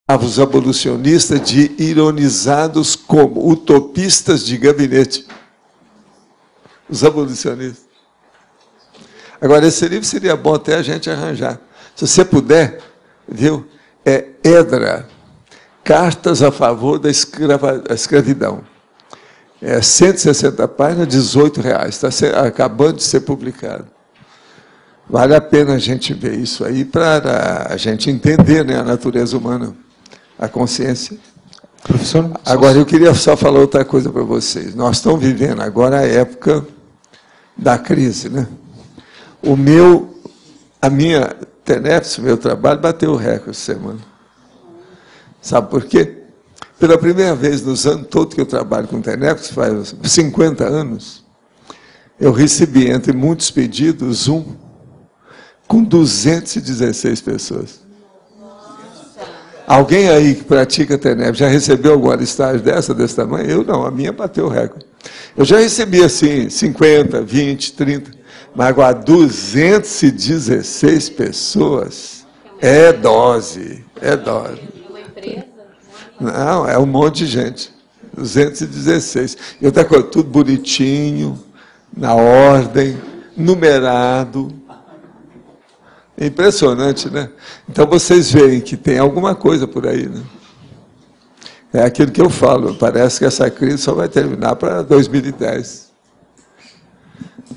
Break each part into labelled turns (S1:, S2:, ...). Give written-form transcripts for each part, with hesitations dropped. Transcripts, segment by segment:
S1: os abolicionistas de ironizados como utopistas de gabinete. Os abolicionistas. Agora, esse livro seria bom até a gente arranjar. Se você puder, viu? É Edra, Cartas a favor da escravidão. É 160 páginas, R$18. Está acabando de ser publicado. Vale a pena a gente ver isso aí para a gente entender, né, a natureza humana, a consciência.
S2: Professor,
S1: agora, eu queria só falar outra coisa para vocês. Nós estamos vivendo agora a época da crise, né? A minha TENEPS, o meu trabalho, bateu o recorde essa semana. Sabe por quê? Pela primeira vez nos anos todos que eu trabalho com TENEPS, faz 50 anos, eu recebi, entre muitos pedidos, com 216 pessoas. Alguém aí que pratica TENEPS já recebeu alguma listagem desse tamanho? Eu não, a minha bateu o recorde. Eu já recebi, assim, 50, 20, 30, mas agora 216 pessoas é dose, é dose. Não, é um monte de gente. 216. E outra coisa, tudo bonitinho, na ordem, numerado. É impressionante, né? Então, vocês veem que tem alguma coisa por aí, né? É aquilo que eu falo, parece que essa crise só vai terminar para 2010.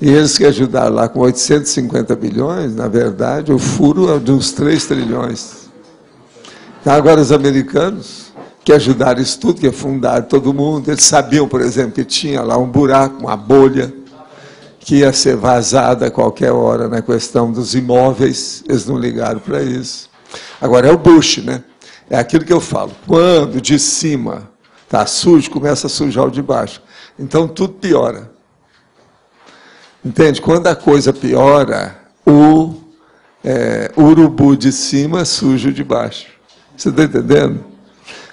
S1: E eles que ajudaram lá com 850 bilhões, na verdade, o furo é de uns 3 trilhões. Então, agora, os americanos, que ajudaram isso tudo, que afundaram todo mundo, eles sabiam, por exemplo, que tinha lá um buraco, uma bolha, que ia ser vazada a qualquer hora na questão dos imóveis, eles não ligaram para isso. Agora, é o Bush, né? É aquilo que eu falo, quando de cima está sujo, começa a sujar o de baixo. Então, tudo piora. Entende? Quando a coisa piora, o urubu de cima suja o de baixo. Você está entendendo?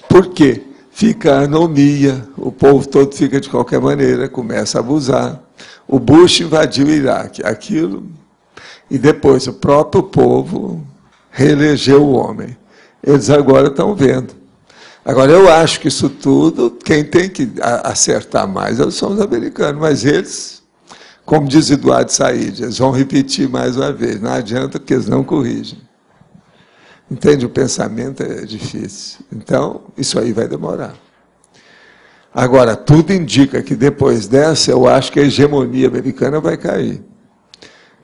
S1: Por quê? Fica a anomia, o povo todo fica de qualquer maneira, começa a abusar. O Bush invadiu o Iraque, aquilo, e depois o próprio povo reelegeu o homem. Eles agora estão vendo. Agora, eu acho que isso tudo, quem tem que acertar mais são os americanos, mas eles, como diz Eduardo Said, eles vão repetir mais uma vez, não adianta porque eles não corrigem. Entende? O pensamento é difícil. Então, isso aí vai demorar. Agora, tudo indica que depois dessa, eu acho que a hegemonia americana vai cair.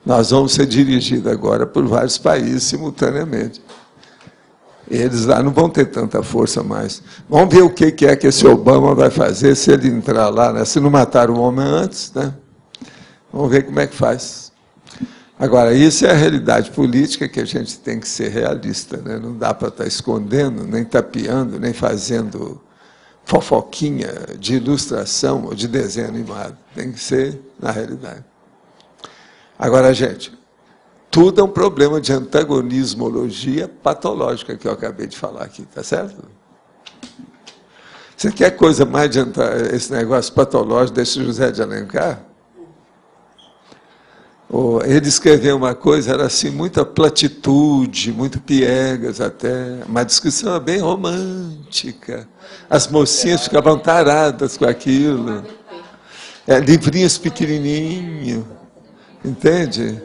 S1: Nós vamos ser dirigidos agora por vários países simultaneamente. Eles lá não vão ter tanta força mais. Vamos ver o que é que esse Obama vai fazer se ele entrar lá, né? Se não matar o homem antes, né? Vamos ver como é que faz. Agora, isso é a realidade política que a gente tem que ser realista, né? Não dá para estar escondendo, nem tapeando, nem fazendo fofoquinha de ilustração ou de desenho animado. Tem que ser na realidade. Agora, gente, tudo é um problema de antagonismologia patológica que eu acabei de falar aqui, tá certo? Você quer coisa mais de esse negócio patológico desse José de Alencar? Ele escreveu uma coisa, era assim, muita platitude, muito piegas até, uma descrição bem romântica. As mocinhas ficavam taradas com aquilo. Livrinhos pequenininhos, entende?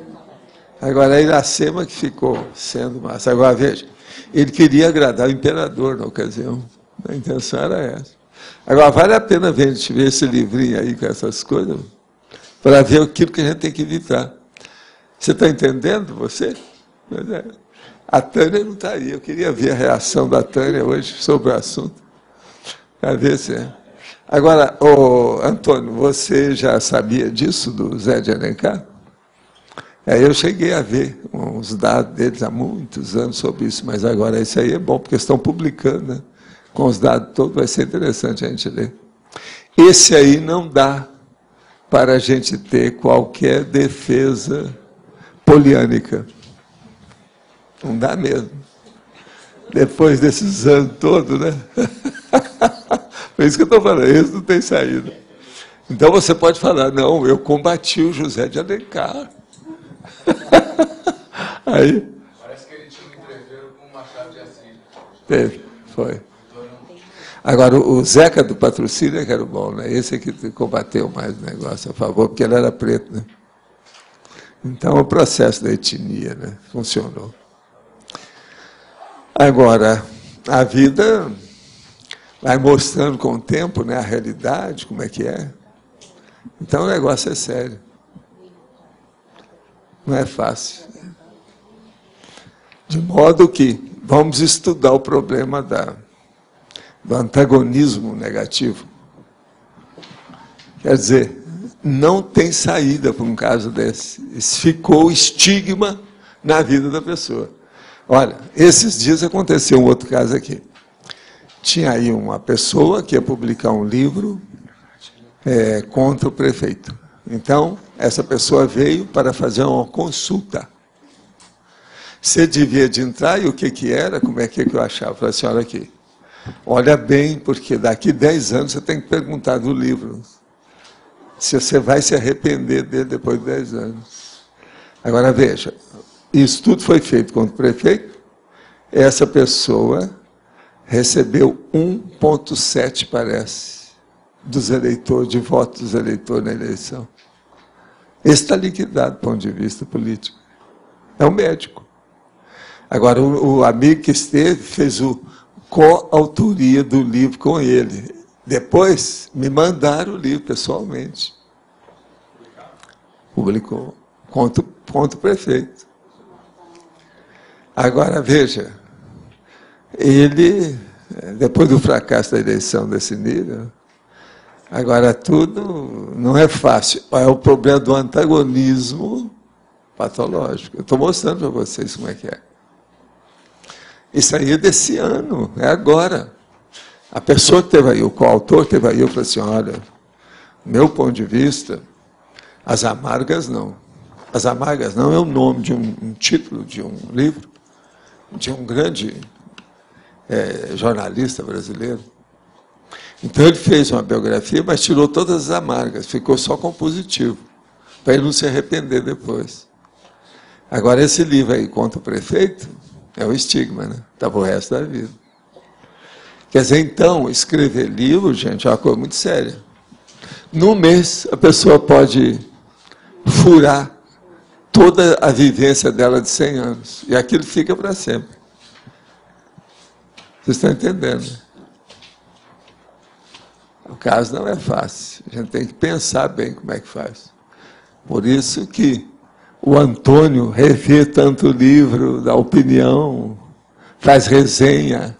S1: Agora, a Iracema que ficou sendo massa. Agora, veja, ele queria agradar o imperador na ocasião. A intenção era essa. Agora, vale a pena a gente ver esse livrinho aí com essas coisas, para ver aquilo que a gente tem que evitar. Você está entendendo, você? A Tânia não está aí. Eu queria ver a reação da Tânia hoje sobre o assunto. Para ver se é. Agora, Antônio, você já sabia disso, do Zé de Alencar? Eu cheguei a ver uns dados deles há muitos anos sobre isso, mas agora isso aí é bom, porque estão publicando, né? Com os dados todos, vai ser interessante a gente ler. Esse aí não dá para a gente ter qualquer defesa poliânica. Não dá mesmo. Depois desses anos todos, né? Por isso que eu estou falando, eles não têm saída. Então você pode falar, não, eu combati o José de Alencar. Aí.
S3: Parece que ele tinha
S2: entreveram com o Machado de Assis.
S1: Teve, foi. Agora, o Zeca do Patrocínio que era o bom, né? Esse é que combateu mais o negócio a favor, porque ele era preto, né? Então, o processo da etnia, né? Funcionou. Agora, a vida vai mostrando com o tempo, né, a realidade, como é que é. Então, o negócio é sério. Não é fácil. De modo que vamos estudar o problema do antagonismo negativo. Quer dizer, não tem saída para um caso desse. Ficou estigma na vida da pessoa. Olha, esses dias aconteceu um outro caso aqui. Tinha aí uma pessoa que ia publicar um livro contra o prefeito. Então, essa pessoa veio para fazer uma consulta. Você devia de entrar, e o que era, como é que eu achava? Eu falei assim, olha aqui, olha bem, porque daqui 10 anos você tem que perguntar do livro se você vai se arrepender dele depois de 10 anos. Agora, veja, isso tudo foi feito contra o prefeito, essa pessoa recebeu 1,7, parece, dos eleitores, de votos dos eleitores na eleição. Esse está liquidado do ponto de vista político. É um médico. Agora, o amigo que esteve fez a coautoria do livro com ele. Depois, me mandaram o livro pessoalmente. Publicou contra o prefeito. Agora, veja, ele, depois do fracasso da eleição desse nível, agora tudo não é fácil. É o problema do antagonismo patológico. Eu estou mostrando para vocês como é que é. Isso aí é desse ano, é agora. A pessoa que teve aí, o coautor teve aí, eu falei assim, olha, meu ponto de vista, As Amargas não. As Amargas não é o nome de um título de um livro, de um grande jornalista brasileiro. Então ele fez uma biografia, mas tirou todas as amargas, ficou só com positivo, para ele não se arrepender depois. Agora, esse livro aí contra o prefeito, é o estigma, né? Está para o resto da vida. Quer dizer, então, escrever livro, gente, é uma coisa muito séria. Num mês, a pessoa pode furar toda a vivência dela de 100 anos. E aquilo fica para sempre. Vocês estão entendendo? O caso não é fácil. A gente tem que pensar bem como é que faz. Por isso que o Antônio revê tanto o livro, dá opinião, faz resenha.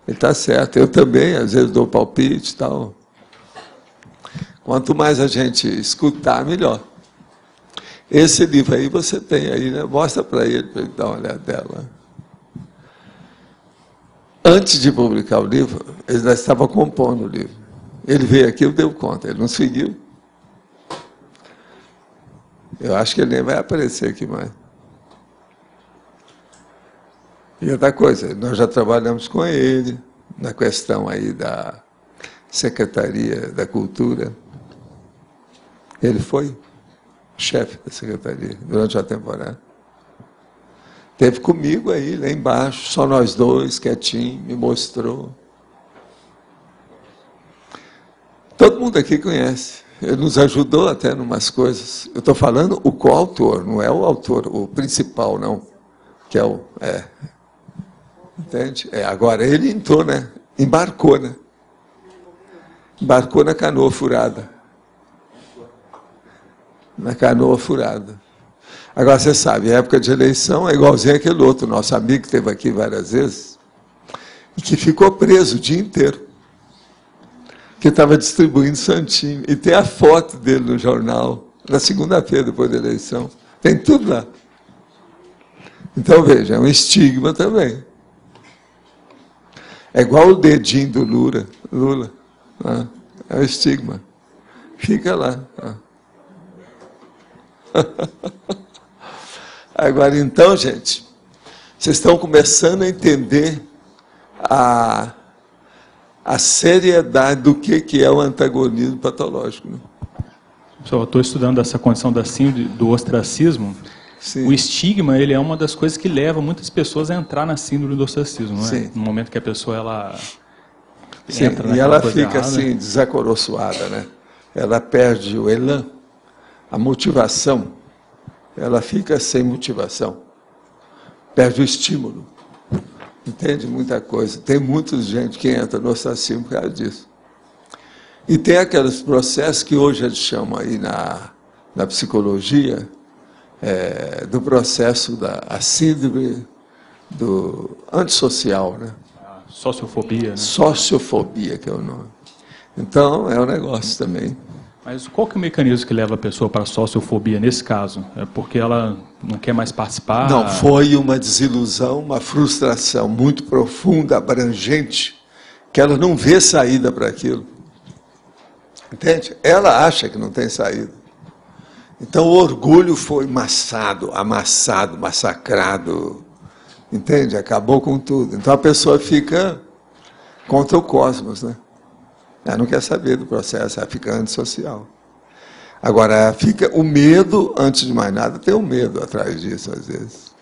S1: Ele está certo. Eu também, às vezes, dou palpite e tal. Quanto mais a gente escutar, melhor. Esse livro aí você tem aí, né? Mostra para ele dar uma olhada dela. Antes de publicar o livro, ele já estava compondo o livro. Ele veio aqui, eu dei conta, ele não seguiu. Eu acho que ele nem vai aparecer aqui mais. E outra coisa, nós já trabalhamos com ele na questão aí da Secretaria da Cultura. Ele foi chefe da Secretaria durante a temporada. Teve comigo aí, lá embaixo, só nós dois, quietinho, me mostrou. Todo mundo aqui conhece. Ele nos ajudou até em umas coisas. Eu estou falando o coautor, não é o autor, o principal, não. Que é o... Entende? Agora, ele entrou, né? Embarcou, né? Embarcou na canoa furada. Na canoa furada. Agora, você sabe, a época de eleição é igualzinho aquele outro, nosso amigo que esteve aqui várias vezes, e que ficou preso o dia inteiro. Que estava distribuindo santinho. E tem a foto dele no jornal, na segunda-feira, depois da eleição. Tem tudo lá. Então, veja, é um estigma também. É igual o dedinho do Lula. É um estigma. Fica lá. Agora, então, gente, vocês estão começando a entender a seriedade do que é o antagonismo patológico. Né?
S3: Pessoal, eu estou estudando essa condição da síndrome do ostracismo
S1: Sim.
S3: O estigma, ele é uma das coisas que leva muitas pessoas a entrar na síndrome do ostracismo, não é?
S1: Sim.
S3: No momento que a pessoa ela
S1: Sim,
S3: entra
S1: e
S3: naquela
S1: ela
S3: coisa
S1: fica
S3: errada.
S1: assim, desacoroçoada, né? Ela perde o elan, a motivação. Ela fica sem motivação. Perde o estímulo. Entende? Muita coisa. Tem muita gente que entra no ostracismo por causa disso. E tem aqueles processos que hoje eles chamam aí na psicologia, do processo da síndrome do antissocial, né?
S3: Sociofobia, né?
S1: Sociofobia, que é o nome. Então, é um negócio também.
S3: Mas qual que é o mecanismo que leva a pessoa para a sociofobia nesse caso? É porque ela não quer mais participar?
S1: Não, foi uma desilusão, uma frustração muito profunda, abrangente, que ela não vê saída para aquilo. Entende? Ela acha que não tem saída. Então, o orgulho foi amassado, massacrado. Entende? Acabou com tudo. Então, a pessoa fica contra o cosmos, né? Ela não quer saber do processo, ela fica antissocial. Agora, fica o medo, antes de mais nada, tem o medo atrás disso, às vezes.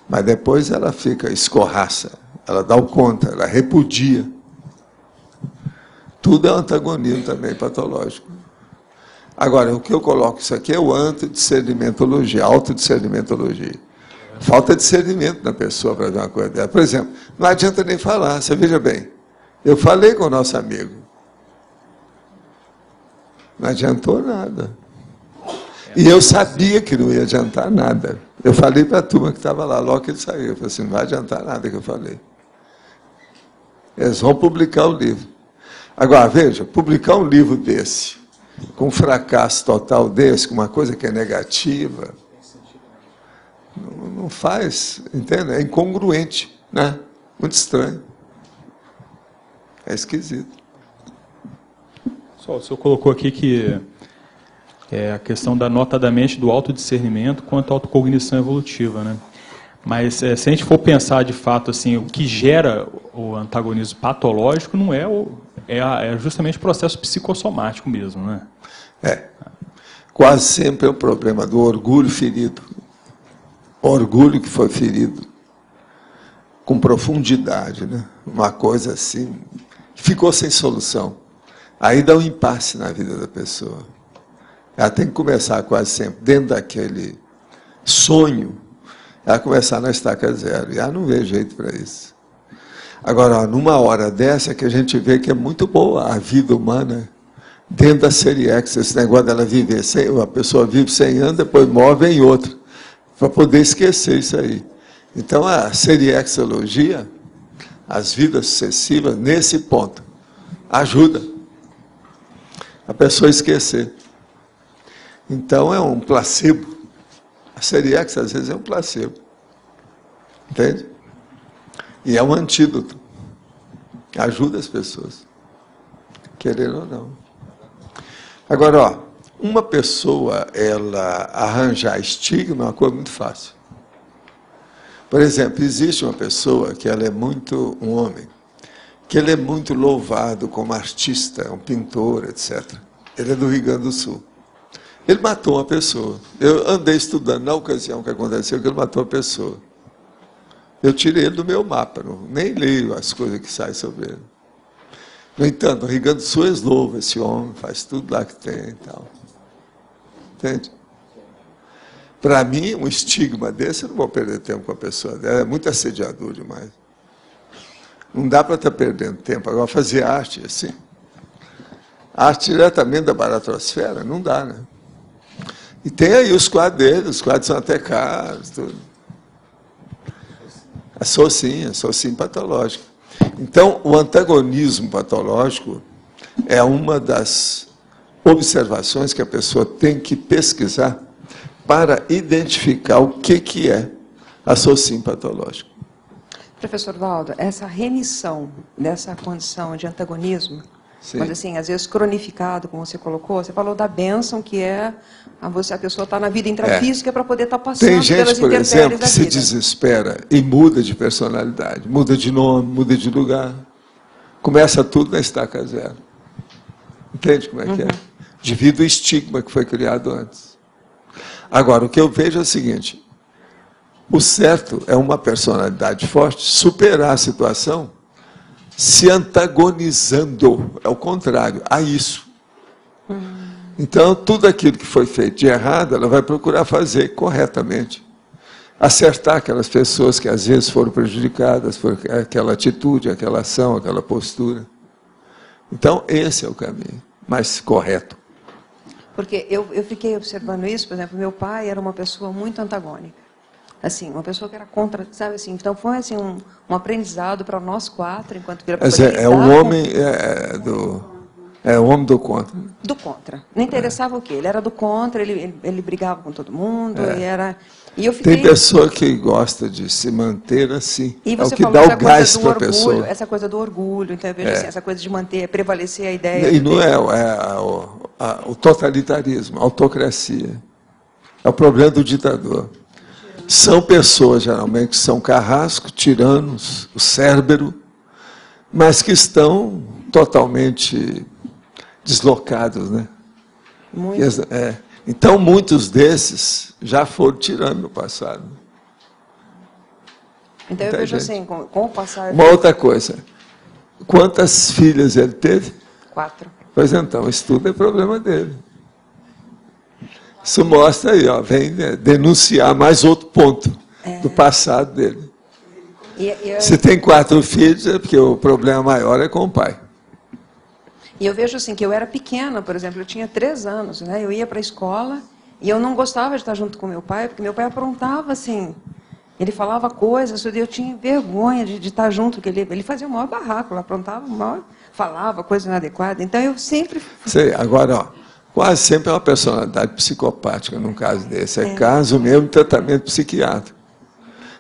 S1: Mas depois ela fica escorraça, ela dá o contra, ela repudia. Tudo é antagonismo também patológico. Agora, o que eu coloco isso aqui é o antidiscernimentologia, autodiscernimentologia. Falta discernimento na pessoa para ver uma coisa dela. Por exemplo, não adianta nem falar, você veja bem. Eu falei com o nosso amigo. Não adiantou nada. E eu sabia que não ia adiantar nada. Eu falei para a turma que estava lá, logo que ele saiu. Eu falei assim, não vai adiantar nada que eu falei. Eles vão publicar o livro. Agora, veja, publicar um livro desse, com um fracasso total desse, com uma coisa que é negativa, não faz, entende? É incongruente, né? Muito estranho. É esquisito.
S3: Só, o senhor colocou aqui que é a questão da notadamente do autodiscernimento quanto à autocognição evolutiva, né? Mas se a gente for pensar de fato assim, o que gera o antagonismo patológico não é justamente o processo psicossomático mesmo, né?
S1: Quase sempre é o problema do orgulho ferido. O orgulho que foi ferido com profundidade, né? Uma coisa assim, ficou sem solução. Aí dá um impasse na vida da pessoa. Ela tem que começar quase sempre, dentro daquele sonho, ela começar na estaca zero. E ela não vê jeito para isso. Agora, numa hora dessa que a gente vê que é muito boa a vida humana, dentro da série X, esse negócio dela viver sem, uma pessoa vive 100 anos, depois morre, vem outra, para poder esquecer isso aí. Então, a seriexologia, as vidas sucessivas, nesse ponto, ajuda a pessoa a esquecer. Então, é um placebo. A seriex, às vezes, é um placebo. Entende? E é um antídoto. Ajuda as pessoas. Querendo ou não. Agora, ó, uma pessoa, ela arranjar estigma é uma coisa muito fácil. Por exemplo, existe uma pessoa que ela é muito, um homem, que ele é muito louvado como artista, um pintor, etc. Ele é do Rio Grande do Sul. Ele matou uma pessoa. Eu andei estudando na ocasião que aconteceu, que ele matou uma pessoa. Eu tirei ele do meu mapa, nem leio as coisas que saem sobre ele. No entanto, o Rio Grande do Sul eles louvam esse homem, faz tudo lá que tem e tal. Entende? Para mim, um estigma desse, eu não vou perder tempo com a pessoa dela, é muito assediador demais. Não dá para estar perdendo tempo. Agora, fazer arte, assim, arte diretamente da baratrosfera, não dá, né? E tem aí os quadros dele, os quadros são até caros, tudo. A socinha patológica. Então, o antagonismo patológico é uma das observações que a pessoa tem que pesquisar para identificar o que é a socinha patológica.
S4: Professor Valdo, essa remissão dessa condição de antagonismo,
S1: Sim.
S4: mas assim, às vezes cronificado, como você colocou, você falou da bênção que é a pessoa estar na vida intrafísica para poder estar passando
S1: Tem gente,
S4: pelas
S1: por
S4: intempéries
S1: exemplo,
S4: da
S1: que se
S4: vida.
S1: desespera e muda de personalidade, muda de nome, muda de lugar. Começa tudo na estaca zero. Entende como é que é? Devido ao estigma que foi criado antes. Agora, o que eu vejo é o seguinte, o certo é uma personalidade forte superar a situação se antagonizando, é o contrário, a isso. Então, tudo aquilo que foi feito de errado, ela vai procurar fazer corretamente. Acertar aquelas pessoas que às vezes foram prejudicadas por aquela atitude, aquela ação, aquela postura. Então, esse é o caminho mais correto.
S4: Porque eu fiquei observando isso, por exemplo, meu pai era uma pessoa muito antagônica. Assim, uma pessoa que era contra, sabe assim, então foi assim um aprendizado para nós quatro, enquanto vira para
S1: É o homem o homem do contra.
S4: Do contra. Não interessava o quê? Ele era do contra, ele brigava com todo mundo, e eu fiquei...
S1: Tem pessoa que gosta de se manter assim.
S4: E
S1: É o
S4: você
S1: que
S4: falou
S1: dá
S4: essa
S1: o
S4: coisa
S1: gás
S4: do
S1: para a
S4: orgulho,
S1: pessoa.
S4: essa coisa do orgulho, então eu vejo assim, essa coisa de manter, prevalecer a ideia.
S1: E não o totalitarismo, a autocracia. É o problema do ditador. São pessoas, geralmente, que são carrasco, tiranos, o cérebro, mas que estão totalmente deslocados, né?
S4: Muito.
S1: Então, muitos desses já foram tiranos no passado.
S4: Então eu vejo assim, com o passar...
S1: Uma outra coisa, quantas filhas ele teve?
S4: 4.
S1: Pois então, isso tudo é problema dele. Isso mostra aí, ó, vem denunciar mais outro ponto do passado dele. Se tem 4 filhos, é porque o problema maior é com o pai.
S4: E eu vejo assim, que eu era pequena, por exemplo, eu tinha 3 anos, né? Eu ia para a escola e eu não gostava de estar junto com meu pai, porque meu pai aprontava assim. Ele falava coisas, eu tinha vergonha de estar junto, porque ele fazia o maior barraco, ele aprontava o maior, falava coisa inadequada. Então eu sempre...
S1: Sei, agora, ó, quase sempre é uma personalidade psicopática num caso desse. É caso mesmo de tratamento psiquiátrico.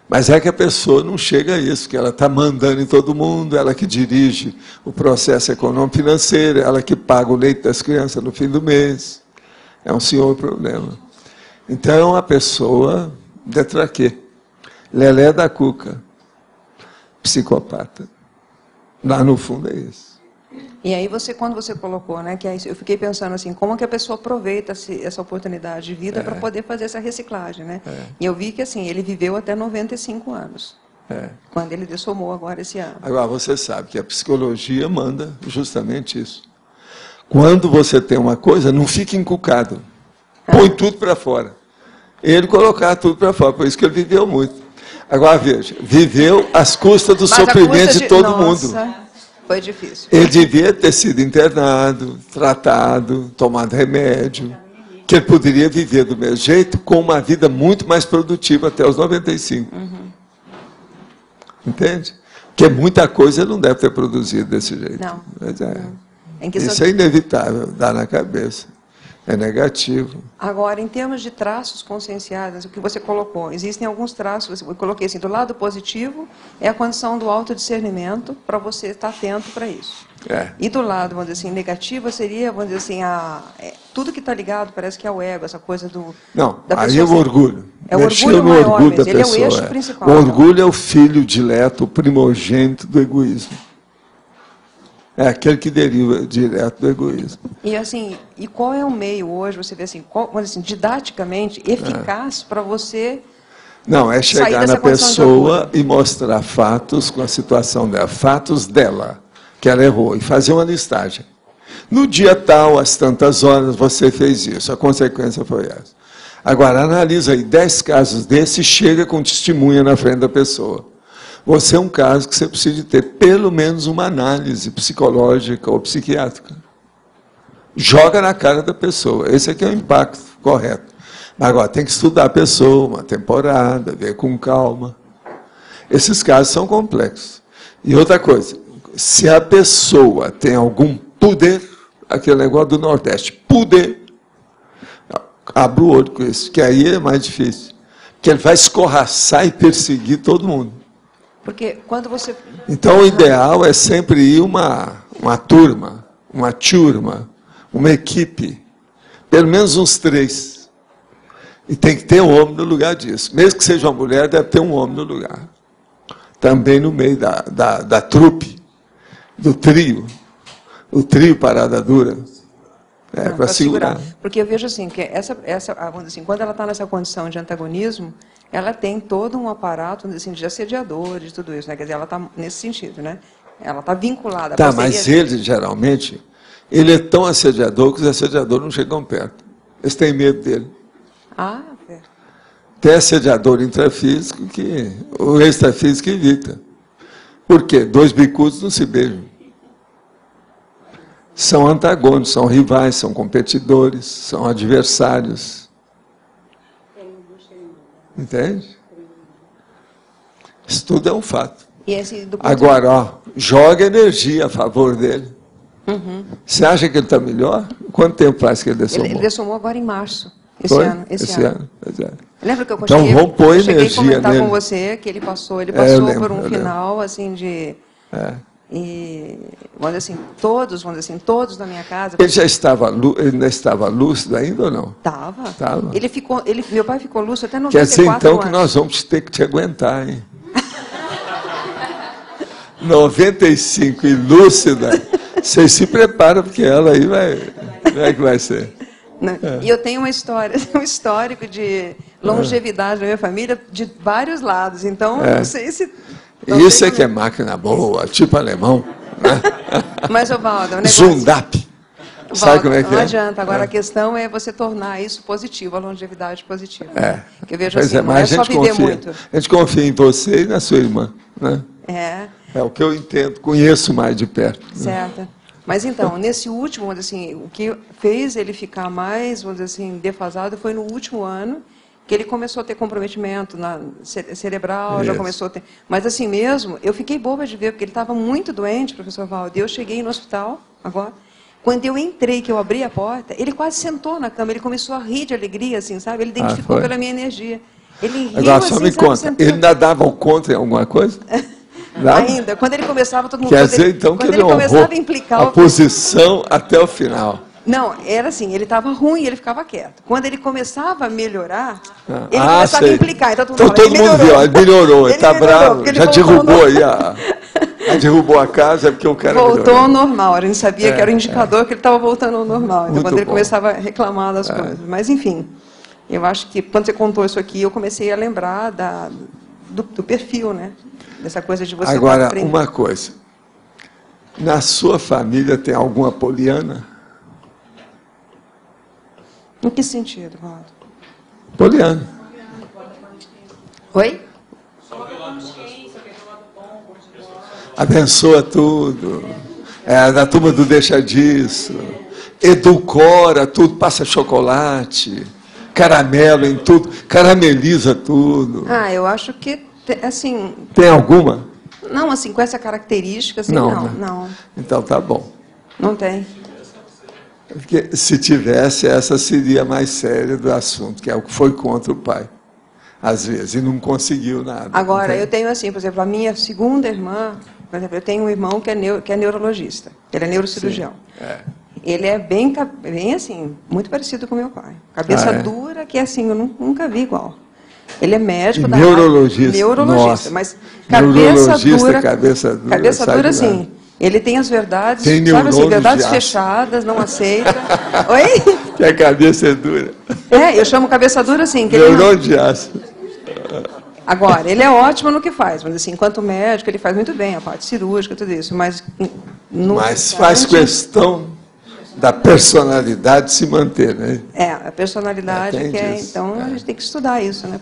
S1: Mas é que a pessoa não chega a isso, que ela está mandando em todo mundo, ela que dirige o processo econômico-financeiro, ela que paga o leite das crianças no fim do mês. É um senhor problema. Então, é uma pessoa detraquê. Lelé da Cuca. Psicopata. Lá no fundo é isso.
S4: E aí, quando você colocou, né, que eu fiquei pensando assim, como que a pessoa aproveita essa oportunidade de vida para poder fazer essa reciclagem, né? E eu vi que assim, ele viveu até 95 anos, quando ele dessomou agora esse ano.
S1: Agora, você sabe que a psicologia manda justamente isso. Quando você tem uma coisa, não fique encucado. Põe tudo para fora. Ele colocar tudo para fora, por isso que ele viveu muito. Agora, veja, viveu às custas do sofrimento de todo mundo.
S4: Foi difícil.
S1: Ele devia ter sido internado, tratado, tomado remédio, que ele poderia viver do mesmo jeito, com uma vida muito mais produtiva até os 95. Entende? Porque muita coisa ele não deve ter produzido desse jeito.
S4: Não.
S1: Mas
S4: Isso
S1: isso é inevitável, dá na cabeça. É negativo.
S4: Agora, em termos de traços conscienciais, o que você colocou, existem alguns traços, eu coloquei assim, do lado positivo é a condição do autodiscernimento para você estar atento para isso. E do lado, vamos dizer assim, negativo seria, vamos dizer assim, tudo que está ligado parece que é o ego, essa coisa do...
S1: Não,
S4: da
S1: aí é o orgulho.
S4: É o orgulho
S1: no
S4: maior
S1: orgulho
S4: mesmo,
S1: da
S4: ele
S1: pessoa.
S4: é o eixo principal.
S1: O orgulho é o filho dileto, o primogênito do egoísmo. É aquele que deriva direto do egoísmo.
S4: E assim, e qual é o meio hoje, você vê assim, didaticamente, eficaz para você...
S1: Não, é chegar na pessoa e mostrar fatos com a situação dela, fatos dela, que ela errou, e fazer uma listagem. No dia tal, às tantas horas, você fez isso, a consequência foi essa. Agora, analisa aí 10 casos desses e chega com testemunha na frente da pessoa. Você é um caso que você precisa ter pelo menos uma análise psicológica ou psiquiátrica. Joga na cara da pessoa. Esse aqui é o impacto correto. Agora, tem que estudar a pessoa, uma temporada, ver com calma. Esses casos são complexos. E outra coisa, se a pessoa tem algum poder, aquele negócio do Nordeste, poder, abre o olho com isso, que aí é mais difícil. Porque ele vai escorraçar e perseguir todo mundo.
S4: Porque quando você...
S1: Então, o ideal é sempre ir uma turma, uma equipe, pelo menos uns 3. E tem que ter um homem no lugar disso. Mesmo que seja uma mulher, deve ter um homem no lugar. Também no meio da trupe, do trio, o trio Parada Dura. para segurar.
S4: Porque eu vejo assim, que vamos dizer assim, quando ela está nessa condição de antagonismo, ela tem todo um aparato, vamos dizer assim, de assediadores, tudo isso, né? Quer dizer, ela está nesse sentido, né? Ela está vinculada à parceria.
S1: Mas ele, geralmente, ele é tão assediador que os assediadores não chegam perto. Eles têm medo dele.
S4: Ah,
S1: Tem assediador intrafísico que o extrafísico evita. Por quê? Dois bicudos não se beijam. São antagônicos, são rivais, são competidores, são adversários. Entende? Isso tudo é um fato. Agora, ó, joga energia a favor dele.
S4: Uhum.
S1: Você acha que ele está melhor? Quanto tempo faz que ele dessomou?
S4: Ele dessomou agora em março. Esse ano.
S1: Pois é.
S4: Lembra que eu
S1: então vamos pôr energia
S4: a comentar
S1: nele.
S4: Com você que ele passou por um final assim de... E, vamos dizer assim, todos na minha casa...
S1: Ele ainda estava lúcido ainda ou não?
S4: Estava. Meu pai ficou lúcido até 94
S1: Quer dizer, então,
S4: anos.
S1: que nós vamos ter que te aguentar, hein? 95 e lúcida, vocês se preparam, porque ela aí vai... Como é que vai ser?
S4: E eu tenho um histórico de longevidade na minha família de vários lados, então não sei se...
S1: Isso é que é máquina boa, tipo alemão. Né?
S4: Mas, Valdo, o negócio...
S1: Zundap. Sabe como é que
S4: não adianta. Agora, a questão é você tornar isso positivo, a longevidade positiva. Que eu vejo assim, não é só viver muito.
S1: A gente confia em você e na sua irmã. Né? É o que eu entendo, conheço mais de perto.
S4: Certo. Né? Mas, então, nesse último, assim, o que fez ele ficar mais, vamos dizer assim, defasado foi no último ano, que ele começou a ter comprometimento cerebral, já começou a ter... Mas, assim mesmo, eu fiquei boba de ver, porque ele estava muito doente, professor Valdo, e eu cheguei no hospital, agora, quando eu entrei, que eu abri a porta, ele quase sentou na cama, ele começou a rir de alegria, assim, sabe? Ele identificou pela minha energia. Ele riu,
S1: agora, só me conta, ele ainda dava o contra em alguma coisa?
S4: Ainda, quando ele começava, todo mundo...
S1: Quer dizer, então, que ele honrou a posição até o final.
S4: Não, era assim, ele estava ruim, ele ficava quieto. Quando ele começava a melhorar, ele começava a implicar. Então
S1: todo mundo viu, ele melhorou, ele está bravo, já derrubou aí derrubou a casa, porque o cara
S4: voltou ao normal, a gente sabia que era o indicador que ele estava voltando ao normal. Então, quando ele começava a reclamar das coisas. Mas, enfim, eu acho que quando você contou isso aqui, eu comecei a lembrar do perfil, né? Dessa coisa de você...
S1: Agora, uma coisa. Na sua família tem alguma poliana?
S4: Em que sentido, Valdo?
S1: Poliana.
S4: Oi?
S1: Abençoa tudo. É da turma do deixa disso. Edulcora tudo, passa chocolate, caramelo em tudo, carameliza tudo.
S4: Eu acho que, assim...
S1: Tem alguma?
S4: Não, assim, com essa característica, assim, não.
S1: Então, tá bom.
S4: Não tem.
S1: Porque, se tivesse, essa seria mais séria do assunto, que é o que foi contra o pai, às vezes, e não conseguiu nada.
S4: Agora, eu tenho assim, por exemplo, a minha segunda irmã, por exemplo, eu tenho um irmão que é neurologista, ele é neurocirurgião. Ele é bem assim, muito parecido com meu pai. Cabeça dura, que assim, eu nunca vi igual. Ele é médico da
S1: neurologista.
S4: Neurologista, mas cabeça dura, sim. Ele tem as verdades, sabe assim, verdades fechadas, não aceita. Oi?
S1: Que a cabeça é dura.
S4: Eu chamo cabeça dura assim.
S1: Neurônio de aço.
S4: Agora, ele é ótimo no que faz, mas assim, enquanto médico, ele faz muito bem a parte cirúrgica, tudo isso, mas
S1: faz questão da personalidade se manter, né?
S4: A personalidade então a gente tem que estudar isso, né?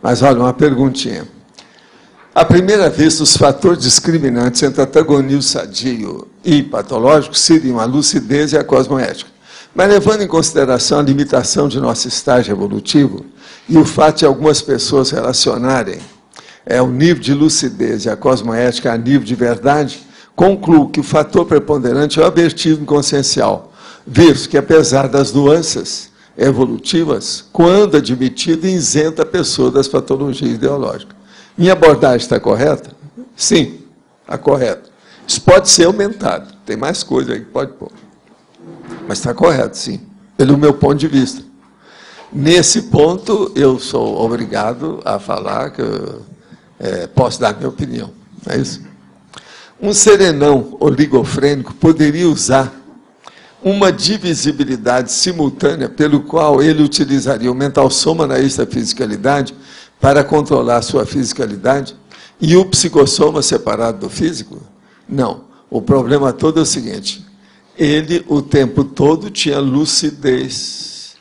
S1: Mas olha, uma perguntinha. À primeira vista, os fatores discriminantes entre antagonismo sadio e patológico seriam a lucidez e a cosmoética. Mas levando em consideração a limitação de nosso estágio evolutivo e o fato de algumas pessoas relacionarem o nível de lucidez e a cosmoética a nível de verdade, concluo que o fator preponderante é o abertismo consciencial, visto que, apesar das nuances evolutivas, quando admitido, isenta a pessoa das patologias ideológicas. Minha abordagem está correta? Sim, está correta. Isso pode ser aumentado, tem mais coisa aí que pode pôr. Mas está correto, sim, pelo meu ponto de vista. Nesse ponto, eu sou obrigado a falar que eu posso dar minha opinião. Não é isso? Um serenão oligofrênico poderia usar uma divisibilidade simultânea pelo qual ele utilizaria o mental soma na extrafisicalidade para controlar a sua fisicalidade e o psicossoma separado do físico? Não. O problema todo é o seguinte: ele, o tempo todo, tinha lucidez